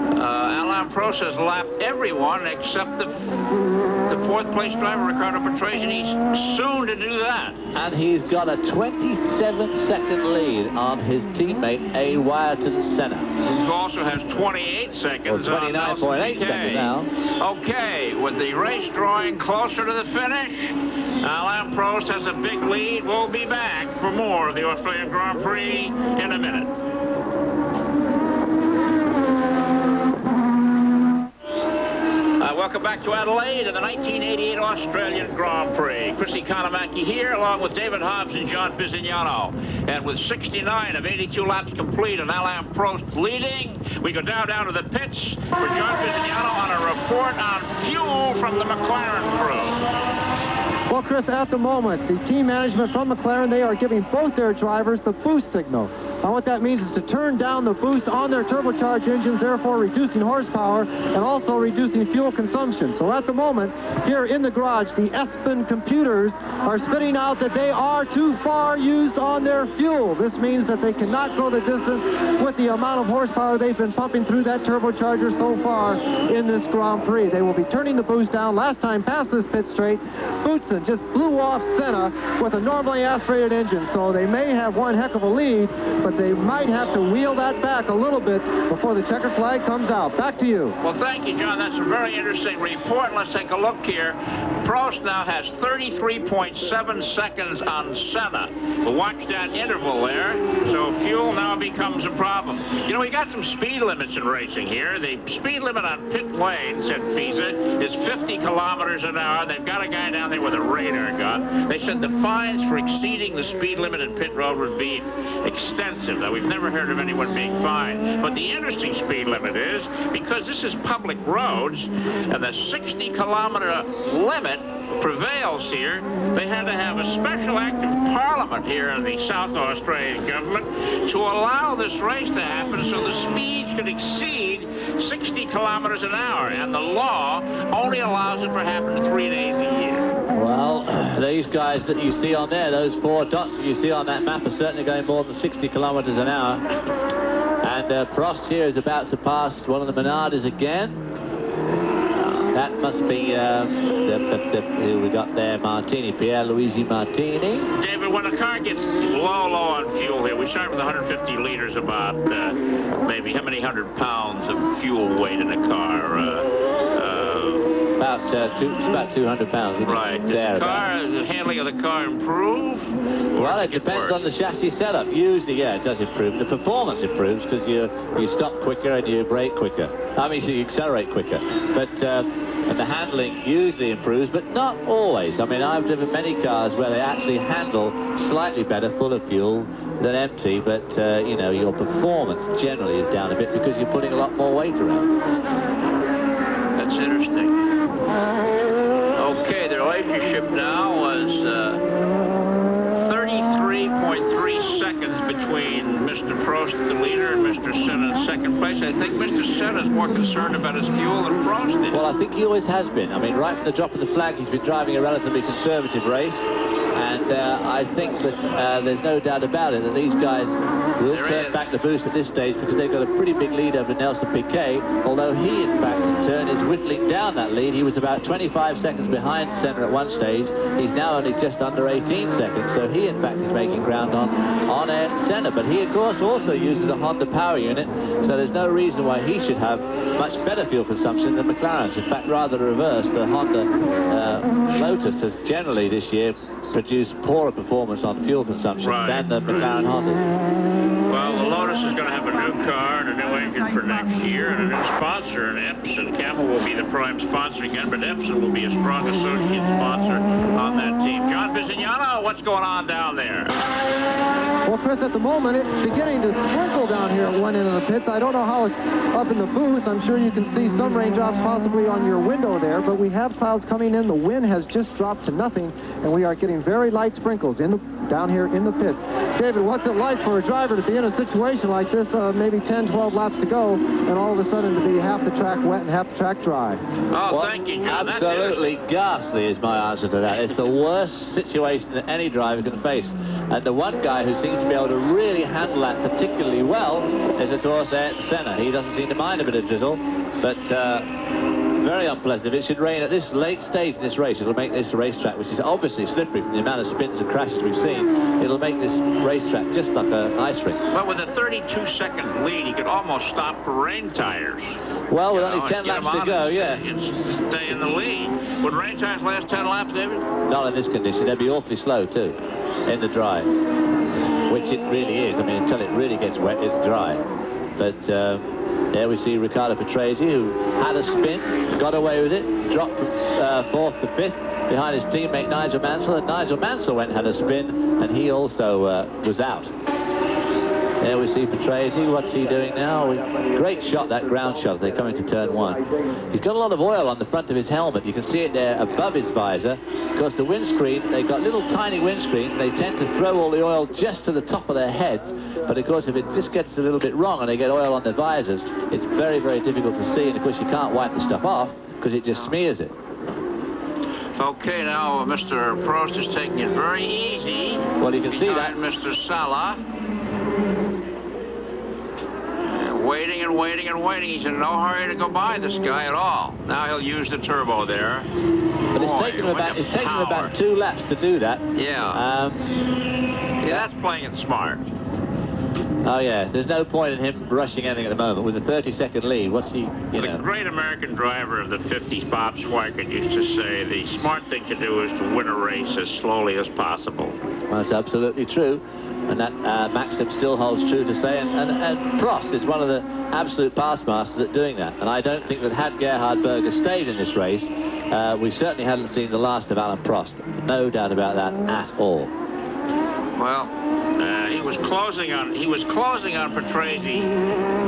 Alain Prost has lapped everyone except the fourth-place driver, Ricardo Patrese, and he's soon to do that. And he's got a 27-second lead on his teammate, Ayrton Senna. He also has 28 seconds. 29.8 seconds now. Okay, with the race drawing closer to the finish, Alain Prost has a big lead. We'll be back for more of the Australian Grand Prix in a minute. Welcome back to Adelaide and the 1988 Australian Grand Prix. Chris Economaki here, along with David Hobbs and John Visignano. And with 69 of 82 laps complete and Alain Prost leading, we go down to the pits for John Visignano on a report on fuel from the McLaren crew. Well, Chris, at the moment, the team management from McLaren, they are giving both their drivers the boost signal. And what that means is to turn down the boost on their turbocharged engines, therefore reducing horsepower and also reducing fuel consumption. So at the moment, here in the garage, the Espen computers are spitting out that they are too far used on their fuel. This means that they cannot go the distance with the amount of horsepower they've been pumping through that turbocharger so far in this Grand Prix. They will be turning the boost down. Last time past this pit straight, Boutsen just blew off Senna with a normally aspirated engine. So they may have one heck of a lead, but they might have to wheel that back a little bit before the checkered flag comes out. Back to you. Well, thank you, John. That's a very interesting report. Let's take a look here. Prost now has 33.7 seconds on Senna. We'll watch that interval there. So fuel now becomes a problem. You know, we got some speed limits in racing here. The speed limit on pit lane, said FISA, is 50 kilometers an hour. They've got a guy down there with a radar gun. They said the fines for exceeding the speed limit in pit road would be extensive. Now, we've never heard of anyone being fined. But the interesting speed limit is, because this is public roads, and the 60-kilometer limit prevails here, they had to have a special act of parliament here in the South Australian government to allow this race to happen so the speeds could exceed 60 kilometers an hour, and the law only allows it for happening 3 days a year. Well, these guys that you see on there, those 4 dots that you see on that map, are certainly going more than 60 kilometers an hour. And Prost here is about to pass one of the Minardis again. That must be who we got there, Martini, Pierluigi Martini. David, when a car gets low on fuel here, we start with 150 liters, about maybe how many 100 pounds of fuel weight in a car? About 200 pounds. Right. Does the handling of the car improve? Well, it depends on the chassis setup. Usually, yeah, it does improve. The performance improves because you stop quicker and you brake quicker. I mean, so you accelerate quicker. But and the handling usually improves, but not always. I mean, I've driven many cars where they actually handle slightly better full of fuel than empty, but you know, your performance generally is down a bit because you're putting a lot more weight around. That's interesting. Okay, the relationship now was 33.3 seconds between Mr. Prost, the leader, and Mr. Senna in second place. I think Mr. Senna is more concerned about his fuel than Prost is. Well, I think he always has been. I mean, right from the drop of the flag, he's been driving a relatively conservative race. And I think that there's no doubt about it that these guys will turn back the boost at this stage because they've got a pretty big lead over Nelson Piquet, although he, in fact, in turn is whittling down that lead. He was about 25 seconds behind Senna at one stage. He's now only just under 18 seconds, so he, in fact, is making ground on Senna. But he, of course, also uses a Honda power unit, so there's no reason why he should have much better fuel consumption than McLaren's. In fact, rather the reverse. The Honda Lotus has generally this year produced poorer performance on fuel consumption than the McLaren Honda. Well, the Lotus is going to have a new car and a new engine for next year and a new sponsor, and Epson. Camel will be the prime sponsor again, but Epson will be a strong associate sponsor on that team. John Visignano, what's going on down there? Well, Chris, at the moment, it's beginning to sprinkle down here at one end of the pits. I don't know how it's up in the booth. I'm sure you can see some raindrops possibly on your window there, but we have clouds coming in. The wind has just dropped to nothing, and we are getting very light sprinkles down here in the pits. David, what's it like for a driver to be in a situation like this, maybe 10, 12 laps to go, and all of a sudden to be half the track wet and half the track dry? Oh, well, thank you, John. Absolutely ghastly is my answer to that. It's the worst situation that any driver can face. And the one guy who seems to be able to really handle that particularly well is, of course, Senna. He doesn't seem to mind a bit of drizzle, but very unpleasant. If it should rain at this late stage in this race, it'll make this racetrack, which is obviously slippery from the amount of spins and crashes we've seen, it'll make this racetrack just like an ice rink. Well, with a 32-second lead, he could almost stop for rain tires. Well, with only 10 laps to go, yeah. Stay in the lead. Would rain tires last 10 laps, David? Not in this condition. They'd be awfully slow, too, in the dry, which it really is. I mean, until it really gets wet, it's dry. But there we see Riccardo Patrese, who had a spin, got away with it, dropped from 4th to 5th behind his teammate Nigel Mansell, and Nigel Mansell went and had a spin, and he also was out. There we see Patrese. What's he doing now? Great shot, that ground shot. They're coming to turn one. He's got a lot of oil on the front of his helmet. You can see it there above his visor. Because the windscreen, they've got little tiny windscreens, and they tend to throw all the oil just to the top of their heads. But of course, if it just gets a little bit wrong and they get oil on their visors, it's very, very difficult to see. And of course, you can't wipe the stuff off because it just smears it. Okay, now Mr. Prost is taking it very easy. Well, you can see that. Mr. Sala. Waiting and waiting and waiting. He's in no hurry to go by this guy at all. Now he'll use the turbo there. But it's taken him about 2 laps to do that. Yeah. Yeah, that's playing it smart. Oh, yeah. There's no point in him rushing anything at the moment. With a 30-second lead, what's he, The great American driver of the 50s, Bob Schweikert, used to say the smart thing to do is to win a race as slowly as possible. Well, that's absolutely true. And that maxim still holds true to say. And Prost is one of the absolute past masters at doing that. And I don't think that had Gerhard Berger stayed in this race, we certainly hadn't seen the last of Alain Prost. No doubt about that at all. Well, he was closing on Patrese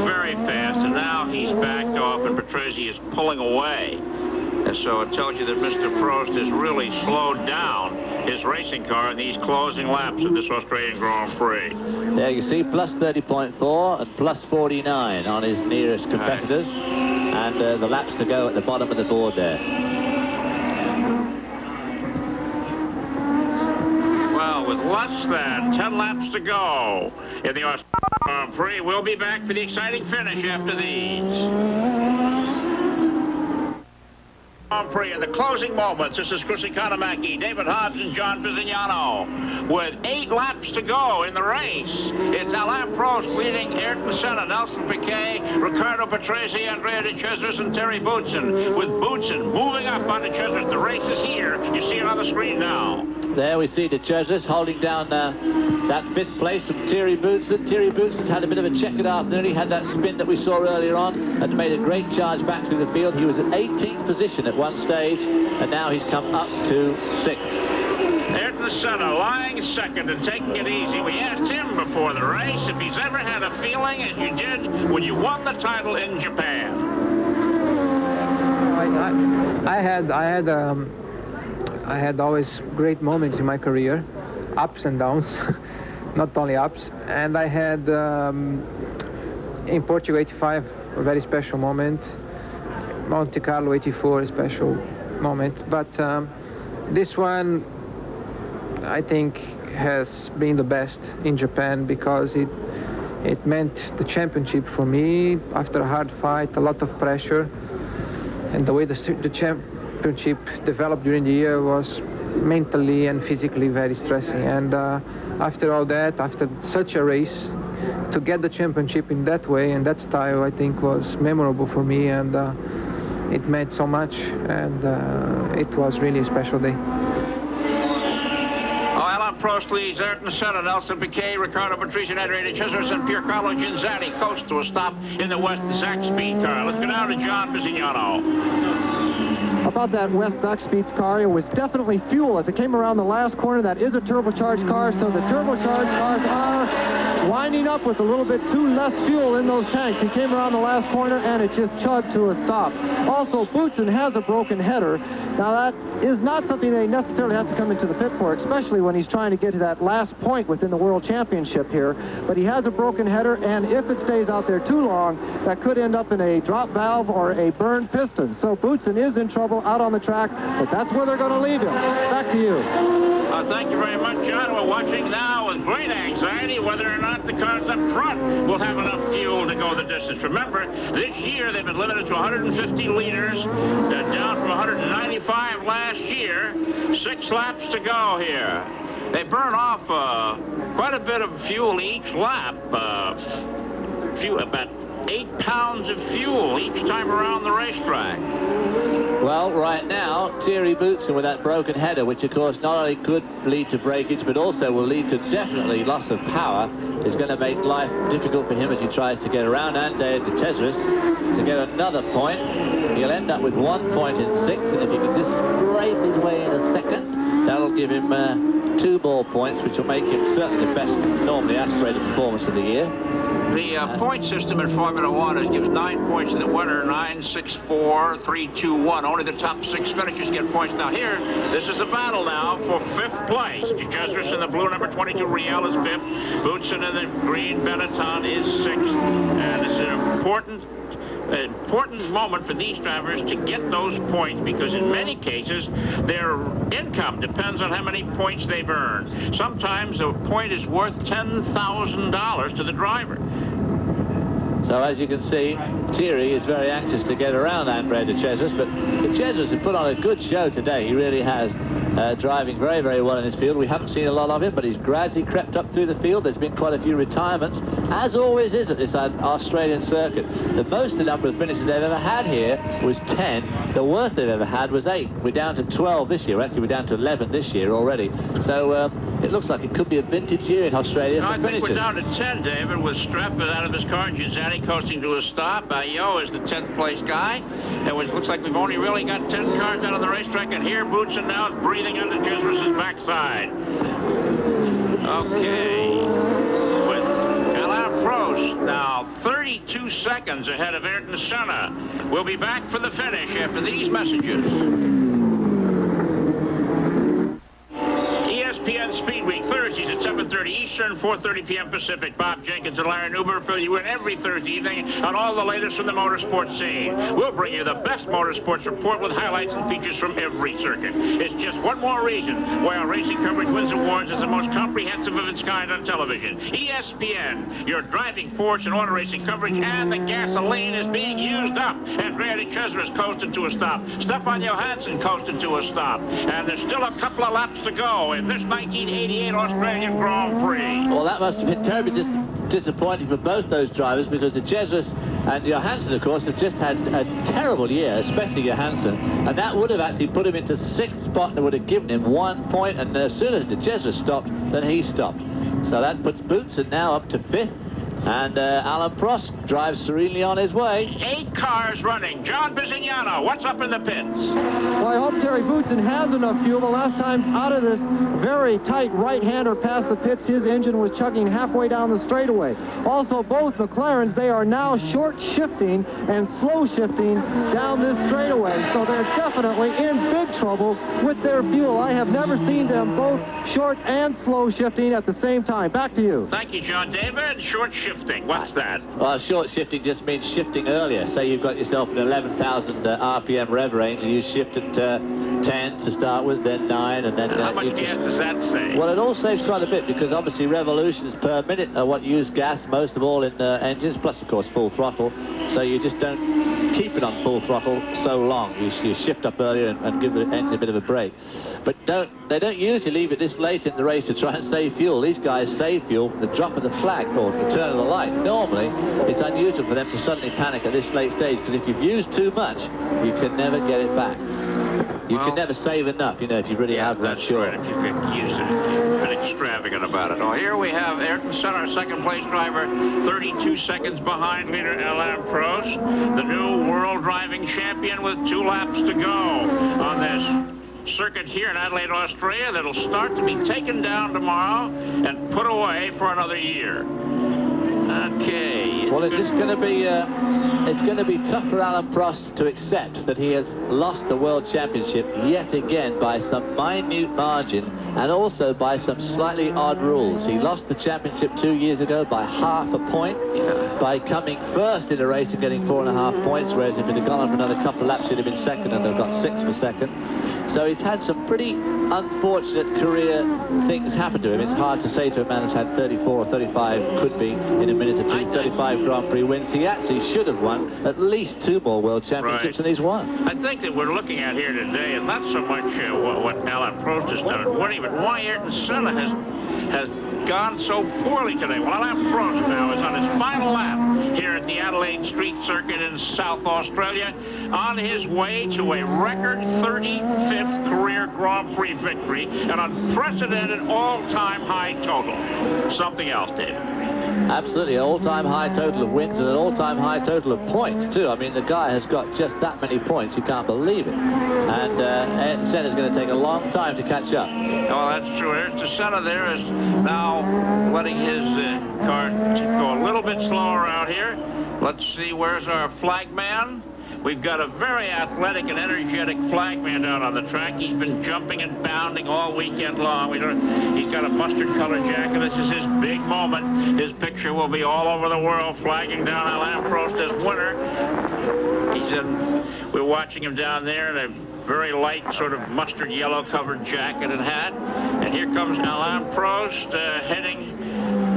very fast, and now he's backed off, and Patrese is pulling away. And so it tells you that Mr. Prost has really slowed down his racing car in these closing laps of this Australian Grand Prix. There you see, plus 30.4 and plus 49 on his nearest competitors. And the laps to go at the bottom of the board there. Well, with less than 10 laps to go in the Australian Grand Prix, we'll be back for the exciting finish after these. Grand Prix in the closing moments. This is Chris Economaki, David Hobbs, and John Visignano. With 8 laps to go in the race, it's Alain Prost leading Ayrton Senna, Nelson Piquet, Ricardo Patrese, Andrea de Cesaris, and Terry Boutsen. With Boutsen moving up on de Cesaris. The race is here. You see it on the screen now. There we see de Cesaris holding down that 5th place from Thierry Boutsen. Thierry Boutsen's had a bit of a checkered afternoon. He had that spin that we saw earlier on and made a great charge back through the field. He was at 18th position at one stage, and now he's come up to 6th. Ayrton Senna lying second and taking it easy. We asked him before the race if he's ever had a feeling as you did when you won the title in Japan. I had always great moments in my career, ups and downs, not only ups. And I had in Portugal 85 a very special moment, Monte Carlo 84 a special moment. But this one, I think, has been the best in Japan because it meant the championship for me after a hard fight, a lot of pressure, and the way the championship developed during the year was mentally and physically very stressing. And after all that, after such a race, to get the championship in that way and that style, I think was memorable for me, and it meant so much, and it was really a special day. Alain Prost leads Ayrton Senna, Nelson Piquet, Ricardo Patrese, Andrea de Cesaris, and Piercarlo Genzani coast to a stop in the West Zach Speed car. Let's go down to John Visignano. About that West Zach Speed's car, it was definitely fuel as it came around the last corner. That is a turbocharged car, so the turbocharged cars are winding up with a little bit too less fuel in those tanks. He came around the last corner and it just chugged to a stop. Also, Boutsen has a broken header. Now that is not something they necessarily have to come into the pit for, especially when he's trying to get to that last point within the World Championship here. But he has a broken header, and if it stays out there too long, that could end up in a drop valve or a burned piston. So Boutsen is in trouble out on the track, but that's where they're going to leave him. Back to you. Thank you very much, John. We're watching now with great anxiety whether or not the cars up front will have enough fuel to go the distance. Remember, this year they've been limited to 150 liters, down from 195 last year. 6 laps to go here. They burn off quite a bit of fuel each lap. About 8 pounds of fuel each time around the racetrack. Well, right now, Thierry Boutsen with that broken header, which of course not only could lead to breakage, but also will lead to definitely loss of power, is going to make life difficult for him as he tries to get around Andrea de Cesaris to get another point. He'll end up with 1 point in 6th, and if he can just scrape his way in a second, that'll give him 2 more points, which will make him certainly the best normally aspirated performance of the year. The point system in Formula One gives 9 points to the winner, 9, 6, 4, 3, 2, 1. Only the top 6 finishers get points. Now here, this is a battle now for 5th place. De Jesus in the blue, number 22, Riel is 5th. Boutsen in the green, Benetton is 6th. And it's an important moment for these drivers to get those points, because in many cases their income depends on how many points they've earned. Sometimes a point is worth $10,000 to the driver. So as you can see, Thierry is very anxious to get around Andre De Jesus, but De Jesus has put on a good show today. He really has, driving very, very well in his field. We haven't seen a lot of him, but he's gradually crept up through the field. There's been quite a few retirements, as always is at this Australian circuit. The most number of finishes they've ever had here was 10. The worst they've ever had was 8. We're down to 12 this year. Actually, we're down to 11 this year already. So it looks like it could be a vintage year in Australia. No, I think we're down to 10, David, with Streff out of his car, Ginzani coasting to a stop. Bayo is the 10th place guy. And it looks like we've only really got 10 cars out on the racetrack, and here Boutsen now is breathing on De Jesus' backside. Okay. With Alain Prost now 32 seconds ahead of Ayrton Senna. We'll be back for the finish after these messages. ESPN Speed Week, Thursdays at 7:30 Eastern, 4:30 p.m. Pacific. Bob Jenkins and Larry Newber fill you in every Thursday evening on all the latest from the motorsports scene. We'll bring you the best motorsports report with highlights and features from every circuit. It's just one more reason why our racing coverage wins awards as the most comprehensive of its kind on television. ESPN, your driving force in auto racing coverage, and the gasoline is being used up. Andrea De Jesus coasted to a stop. Stefan Johansson coasted to a stop. And there's still a couple of laps to go in this 1988 Australian Grand Prix. Well, that must have been terribly disappointing for both those drivers, because De Jesus and Johansson, of course, have just had a terrible year, especially Johansson, and that would have actually put him into 6th spot and would have given him 1 point, and as soon as De Jesus stopped, then he stopped. So that puts Boutsen now up to 5th. And Alain Prost drives serenely on his way. 8 cars running. John Bizignano, what's up in the pits? Well, I hope Terry Boutsen has enough fuel. The last time out of this very tight right-hander past the pits, his engine was chugging halfway down the straightaway. Also, both McLarens, they are now short shifting and slow shifting down this straightaway. So they're definitely in big trouble with their fuel. I have never seen them both short and slow shifting at the same time. Back to you. Thank you, John David. Short shifting, what's that? Well, short shifting just means shifting earlier. Say you've got yourself an 11,000 RPM rev range, and you shift at 10 to start with, then 9, and then... How much gas does that save? Well, it all saves quite a bit, because obviously revolutions per minute are what use gas most of all in engines, plus, of course, full throttle. So you just don't keep it on full throttle so long. You shift up earlier and give the engine a bit of a break. But they don't usually leave it this late in the race to try and save fuel. These guys save fuel for the drop of the flag or the turn of the light. Normally, it's unusual for them to suddenly panic at this late stage, because if you've used too much, you can never get it back. You can never save enough, you know, if you really have run short. Right, if you get used to it, you've been extravagant about it. Oh, here we have Ayrton Senna, our second-place driver, 32 seconds behind leader Alain Prost, the new world driving champion, with 2 laps to go on this circuit here in Adelaide, Australia, that'll start to be taken down tomorrow and put away for another year. Okay. Well, it's going to be tough for Alain Prost to accept that he has lost the World Championship yet again by some minute margin, and also by some slightly odd rules. He lost the championship 2 years ago by half a point, by coming first in a race and getting 4.5 points, whereas if it had gone on for another couple of laps, he'd have been second, and they've got 6 for second. So he's had some pretty unfortunate career things happen to him. It's hard to say to a man who's had 34 or 35, could be in a minute or two, 35 Grand Prix wins. He actually should have won at least 2 more World Championships, and he's won. I think that we're looking at here today, and not so much what Alain Prost has done at winning, but why Ayrton Senna has gone so poorly today. Well, Alain Prost now is on his final lap here at the Adelaide Street Circuit in South Australia, on his way to a record 35th career Grand Prix victory, an unprecedented all-time high total. Something else, David. Absolutely, an all-time high total of wins and an all-time high total of points, too. I mean, the guy has got just that many points, you can't believe it. And Ayrton Senna is going to take a long time to catch up. Well, that's true. Ayrton Senna there is now letting his car go a little bit slower out here. Let's see, where's our flagman? We've got a very athletic and energetic flagman out on the track. He's been jumping and bounding all weekend long. He's got a mustard-colored jacket. This is his big moment. His picture will be all over the world, flagging down Alain Prost as winner. We're watching him down there in a very light, sort of mustard yellow-covered jacket and hat. And here comes Alain Prost heading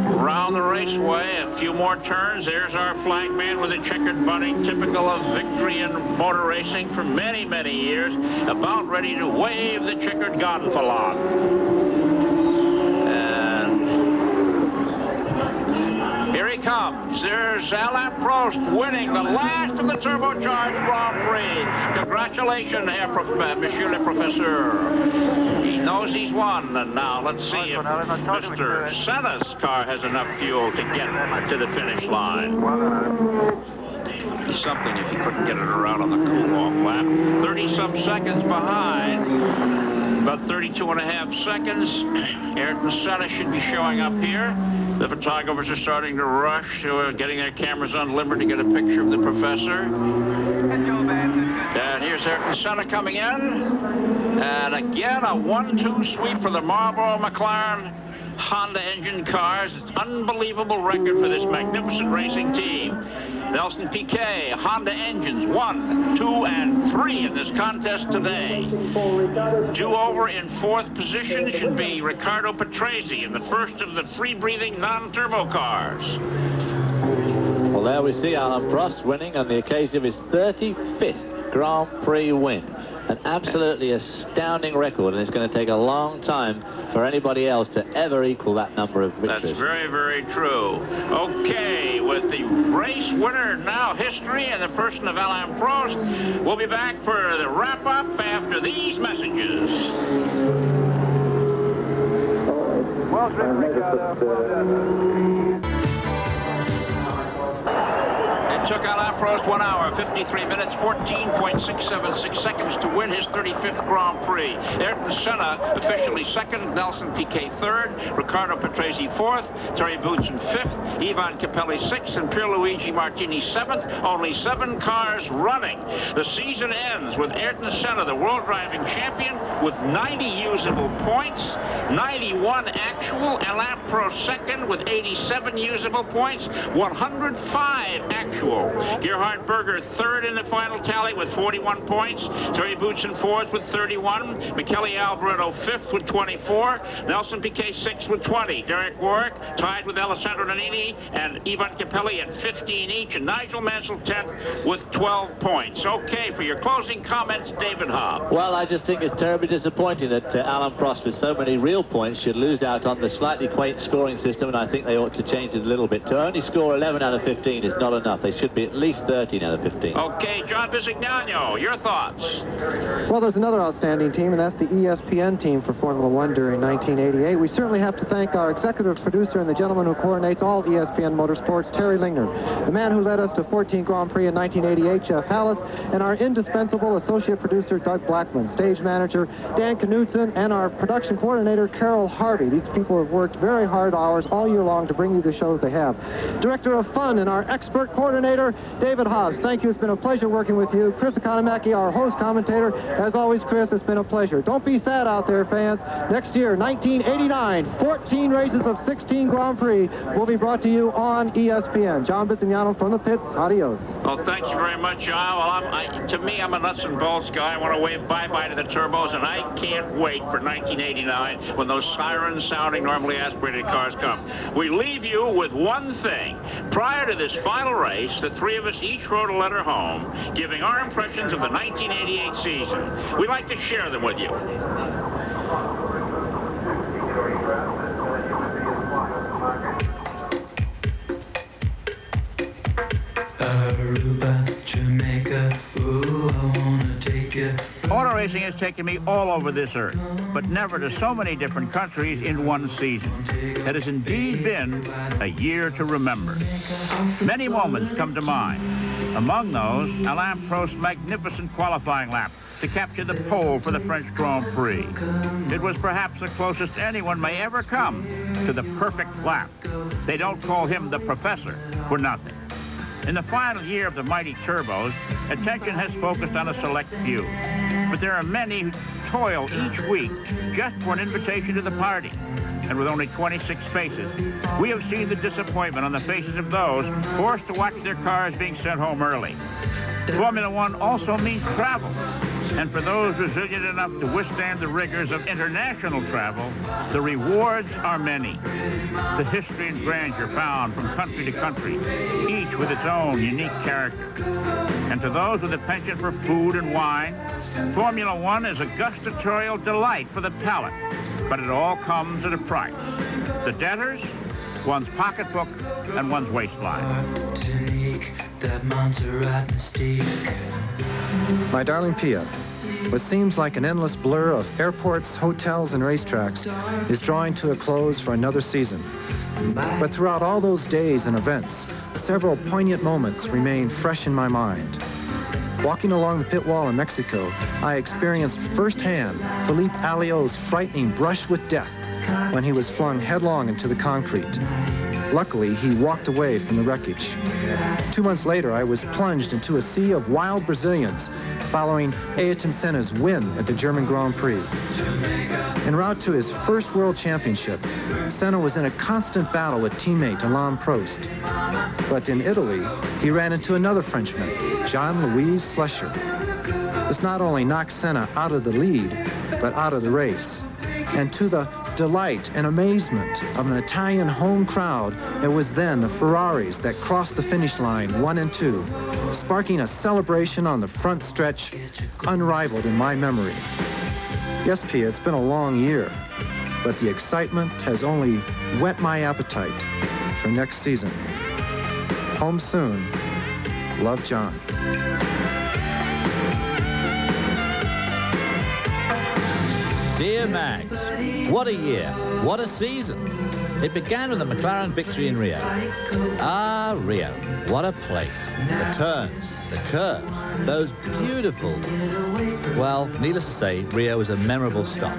around the raceway. A few more turns. There's our flagman with a checkered bunting, typical of victory in motor racing for many, many years, about ready to wave the checkered gonfalon. Here he comes. There's Alain Prost winning the last of the turbocharged Grand Prix. Congratulations, Monsieur le Professeur. He knows he's won, and now let's see if Mr. Senna's car has enough fuel to get to the finish line. It'd be something if he couldn't get it around on the cool-off lap. 30-some seconds behind. About 32.5 seconds. Ayrton Senna should be showing up here. The photographers are starting to rush, getting their cameras unlimbered to get a picture of the professor. And here's Ayrton Senna coming in. And again, a 1-2 sweep for the Marlboro McLaren Honda engine cars. It's an unbelievable record for this magnificent racing team. Nelson Piquet, Honda engines 1, 2, and 3 in this contest today. Do-over in 4th position should be Riccardo Patrese in the first of the free-breathing non-turbo cars. Well, there we see Alain Prost winning on the occasion of his 35th Grand Prix win. An absolutely astounding record, and it's going to take a long time for anybody else to ever equal that number of victories. That's very, very true. Okay, with the race winner now history in the person of Alain Prost, we'll be back for the wrap-up after these messages. Well done, Ricardo. Well done. Took Alain Prost 1 hour, 53 minutes, 14.676 seconds to win his 35th Grand Prix. Ayrton Senna officially second, Nelson Piquet third, Riccardo Patrese fourth, Terry Boutsen fifth, Ivan Capelli sixth, and Pierluigi Martini seventh. Only 7 cars running. The season ends with Ayrton Senna, the world driving champion, with 90 usable points, 91 actual. Alain Prost second with 87 usable points, 105 actual. Gerhard Berger third in the final tally with 41 points. Terry Boutsen fourth with 31. Michele Alboreto fifth with 24. Nelson Piquet sixth with 20. Derek Warwick tied with Alessandro Nannini and Ivan Capelli at 15 each. And Nigel Mansell 10th with 12 points. Okay, for your closing comments, David Hobbs. Well, I just think it's terribly disappointing that Alain Prost, with so many real points, should lose out on the slightly quaint scoring system, and I think they ought to change it a little bit. To only score 11 out of 15 is not enough. They should be at least 13 out of 15. Okay, John Bisignano, your thoughts? Well, there's another outstanding team, and that's the ESPN team for Formula One during 1988. We certainly have to thank our executive producer and the gentleman who coordinates all ESPN Motorsports, Terry Lingner, the man who led us to 14 Grand Prix in 1988, Jeff Hallis, and our indispensable associate producer, Doug Blackman, stage manager, Dan Knudsen, and our production coordinator, Carol Harvey. These people have worked very hard hours all year long to bring you the shows they have. Director of Fun and our expert coordinator, David Hobbs. Thank you. It's been a pleasure working with you. Chris Economaki, our host commentator. As always, Chris, it's been a pleasure. Don't be sad out there, fans. Next year, 1989, 14 races of 16 Grand Prix will be brought to you on ESPN. John Bisignano from the pits. Adios. Well, thank you very much, John. Well, to me, I'm a nuts and bolts guy. I want to wave bye-bye to the turbos, and I can't wait for 1989 when those sirens-sounding, normally aspirated cars come. We leave you with one thing. Prior to this final race, the three of us each wrote a letter home giving our impressions of the 1988 season. We'd like to share them with you. Aruba, Jamaica, ooh, I wanna take you. Motor racing has taken me all over this earth, but never to so many different countries in one season. It has indeed been a year to remember. Many moments come to mind. Among those, Alain Prost's magnificent qualifying lap to capture the pole for the French Grand Prix. It was perhaps the closest anyone may ever come to the perfect lap. They don't call him the professor for nothing. In the final year of the mighty turbos, attention has focused on a select few. But there are many who toil each week just for an invitation to the party. And with only 26 spaces, we have seen the disappointment on the faces of those forced to watch their cars being sent home early. Formula One also means travel. And for those resilient enough to withstand the rigors of international travel, the rewards are many. The history and grandeur found from country to country, each with its own unique character. And to those with a penchant for food and wine, Formula One is a gustatorial delight for the palate. But it all comes at a price. The debtors, one's pocketbook, and one's waistline. My darling Pia, what seems like an endless blur of airports, hotels, and racetracks is drawing to a close for another season. But throughout all those days and events, several poignant moments remain fresh in my mind. Walking along the pit wall in Mexico, I experienced firsthand Philippe Alliot's frightening brush with death when he was flung headlong into the concrete. Luckily, he walked away from the wreckage. 2 months later, I was plunged into a sea of wild Brazilians following Ayrton Senna's win at the German Grand Prix. En route to his first World Championship, Senna was in a constant battle with teammate Alain Prost. But in Italy, he ran into another Frenchman, Jean-Louis Slesher. This not only knocked Senna out of the lead, but out of the race. And to the delight and amazement of an Italian home crowd, it was then the Ferraris that crossed the finish line 1 and 2, sparking a celebration on the front stretch unrivaled in my memory. Yes, Pia, it's been a long year, but the excitement has only whet my appetite for next season. Home soon. Love, John. Dear Mags, what a year, what a season. It began with a McLaren victory in Rio. Ah, Rio, what a place. The turns, the curves, those beautiful... Well, needless to say, Rio was a memorable stop.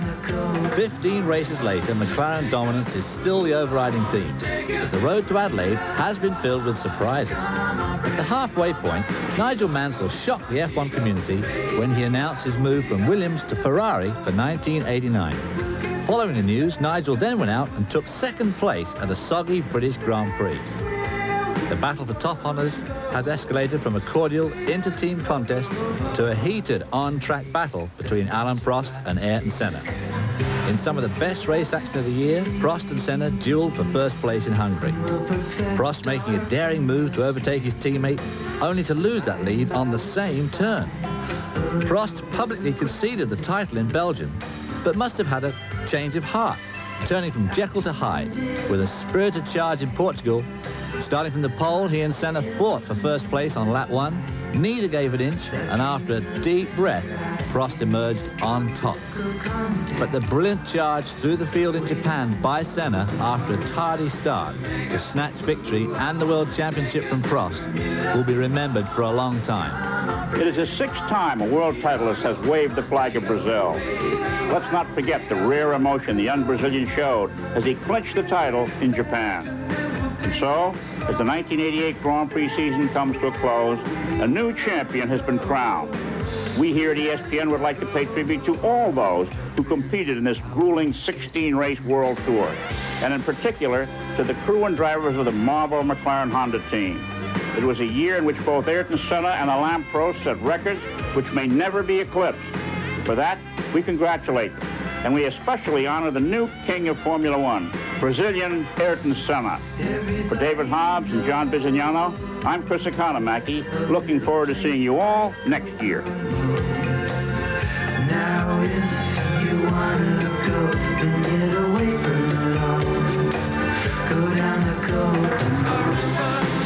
15 races later, McLaren dominance is still the overriding theme. But the road to Adelaide has been filled with surprises. At the halfway point, Nigel Mansell shocked the F1 community when he announced his move from Williams to Ferrari for 1989. Following the news, Nigel then went out and took second place at a soggy British Grand Prix. The battle for top honours has escalated from a cordial inter-team contest to a heated on-track battle between Alain Prost and Ayrton Senna. In some of the best race action of the year, Prost and Senna duelled for first place in Hungary. Prost making a daring move to overtake his teammate, only to lose that lead on the same turn. Prost publicly conceded the title in Belgium, but must have had a change of heart, turning from Jekyll to Hyde with a spirited charge in Portugal. Starting from the pole, he and Senna fought for first place on lap 1. Neither gave an inch, and after a deep breath, Prost emerged on top. But the brilliant charge through the field in Japan by Senna after a tardy start to snatch victory and the World Championship from Prost will be remembered for a long time. It is the 6th time a world titleist has waved the flag of Brazil. Let's not forget the rare emotion the young Brazilian showed as he clinched the title in Japan. And so, as the 1988 Grand Prix season comes to a close, a new champion has been crowned. We here at ESPN would like to pay tribute to all those who competed in this grueling 16-race world tour, and in particular to the crew and drivers of the Marlboro McLaren Honda team. It was a year in which both Ayrton Senna and Alain Prost set records which may never be eclipsed. For that, we congratulate them, and we especially honor the new king of Formula One, Brazilian Ayrton Senna. For David Hobbs and John Bizignano, I'm Chris Economaki, looking forward to seeing you all next year. Now if you wanna go and get away from it all, go down the Gold Coast.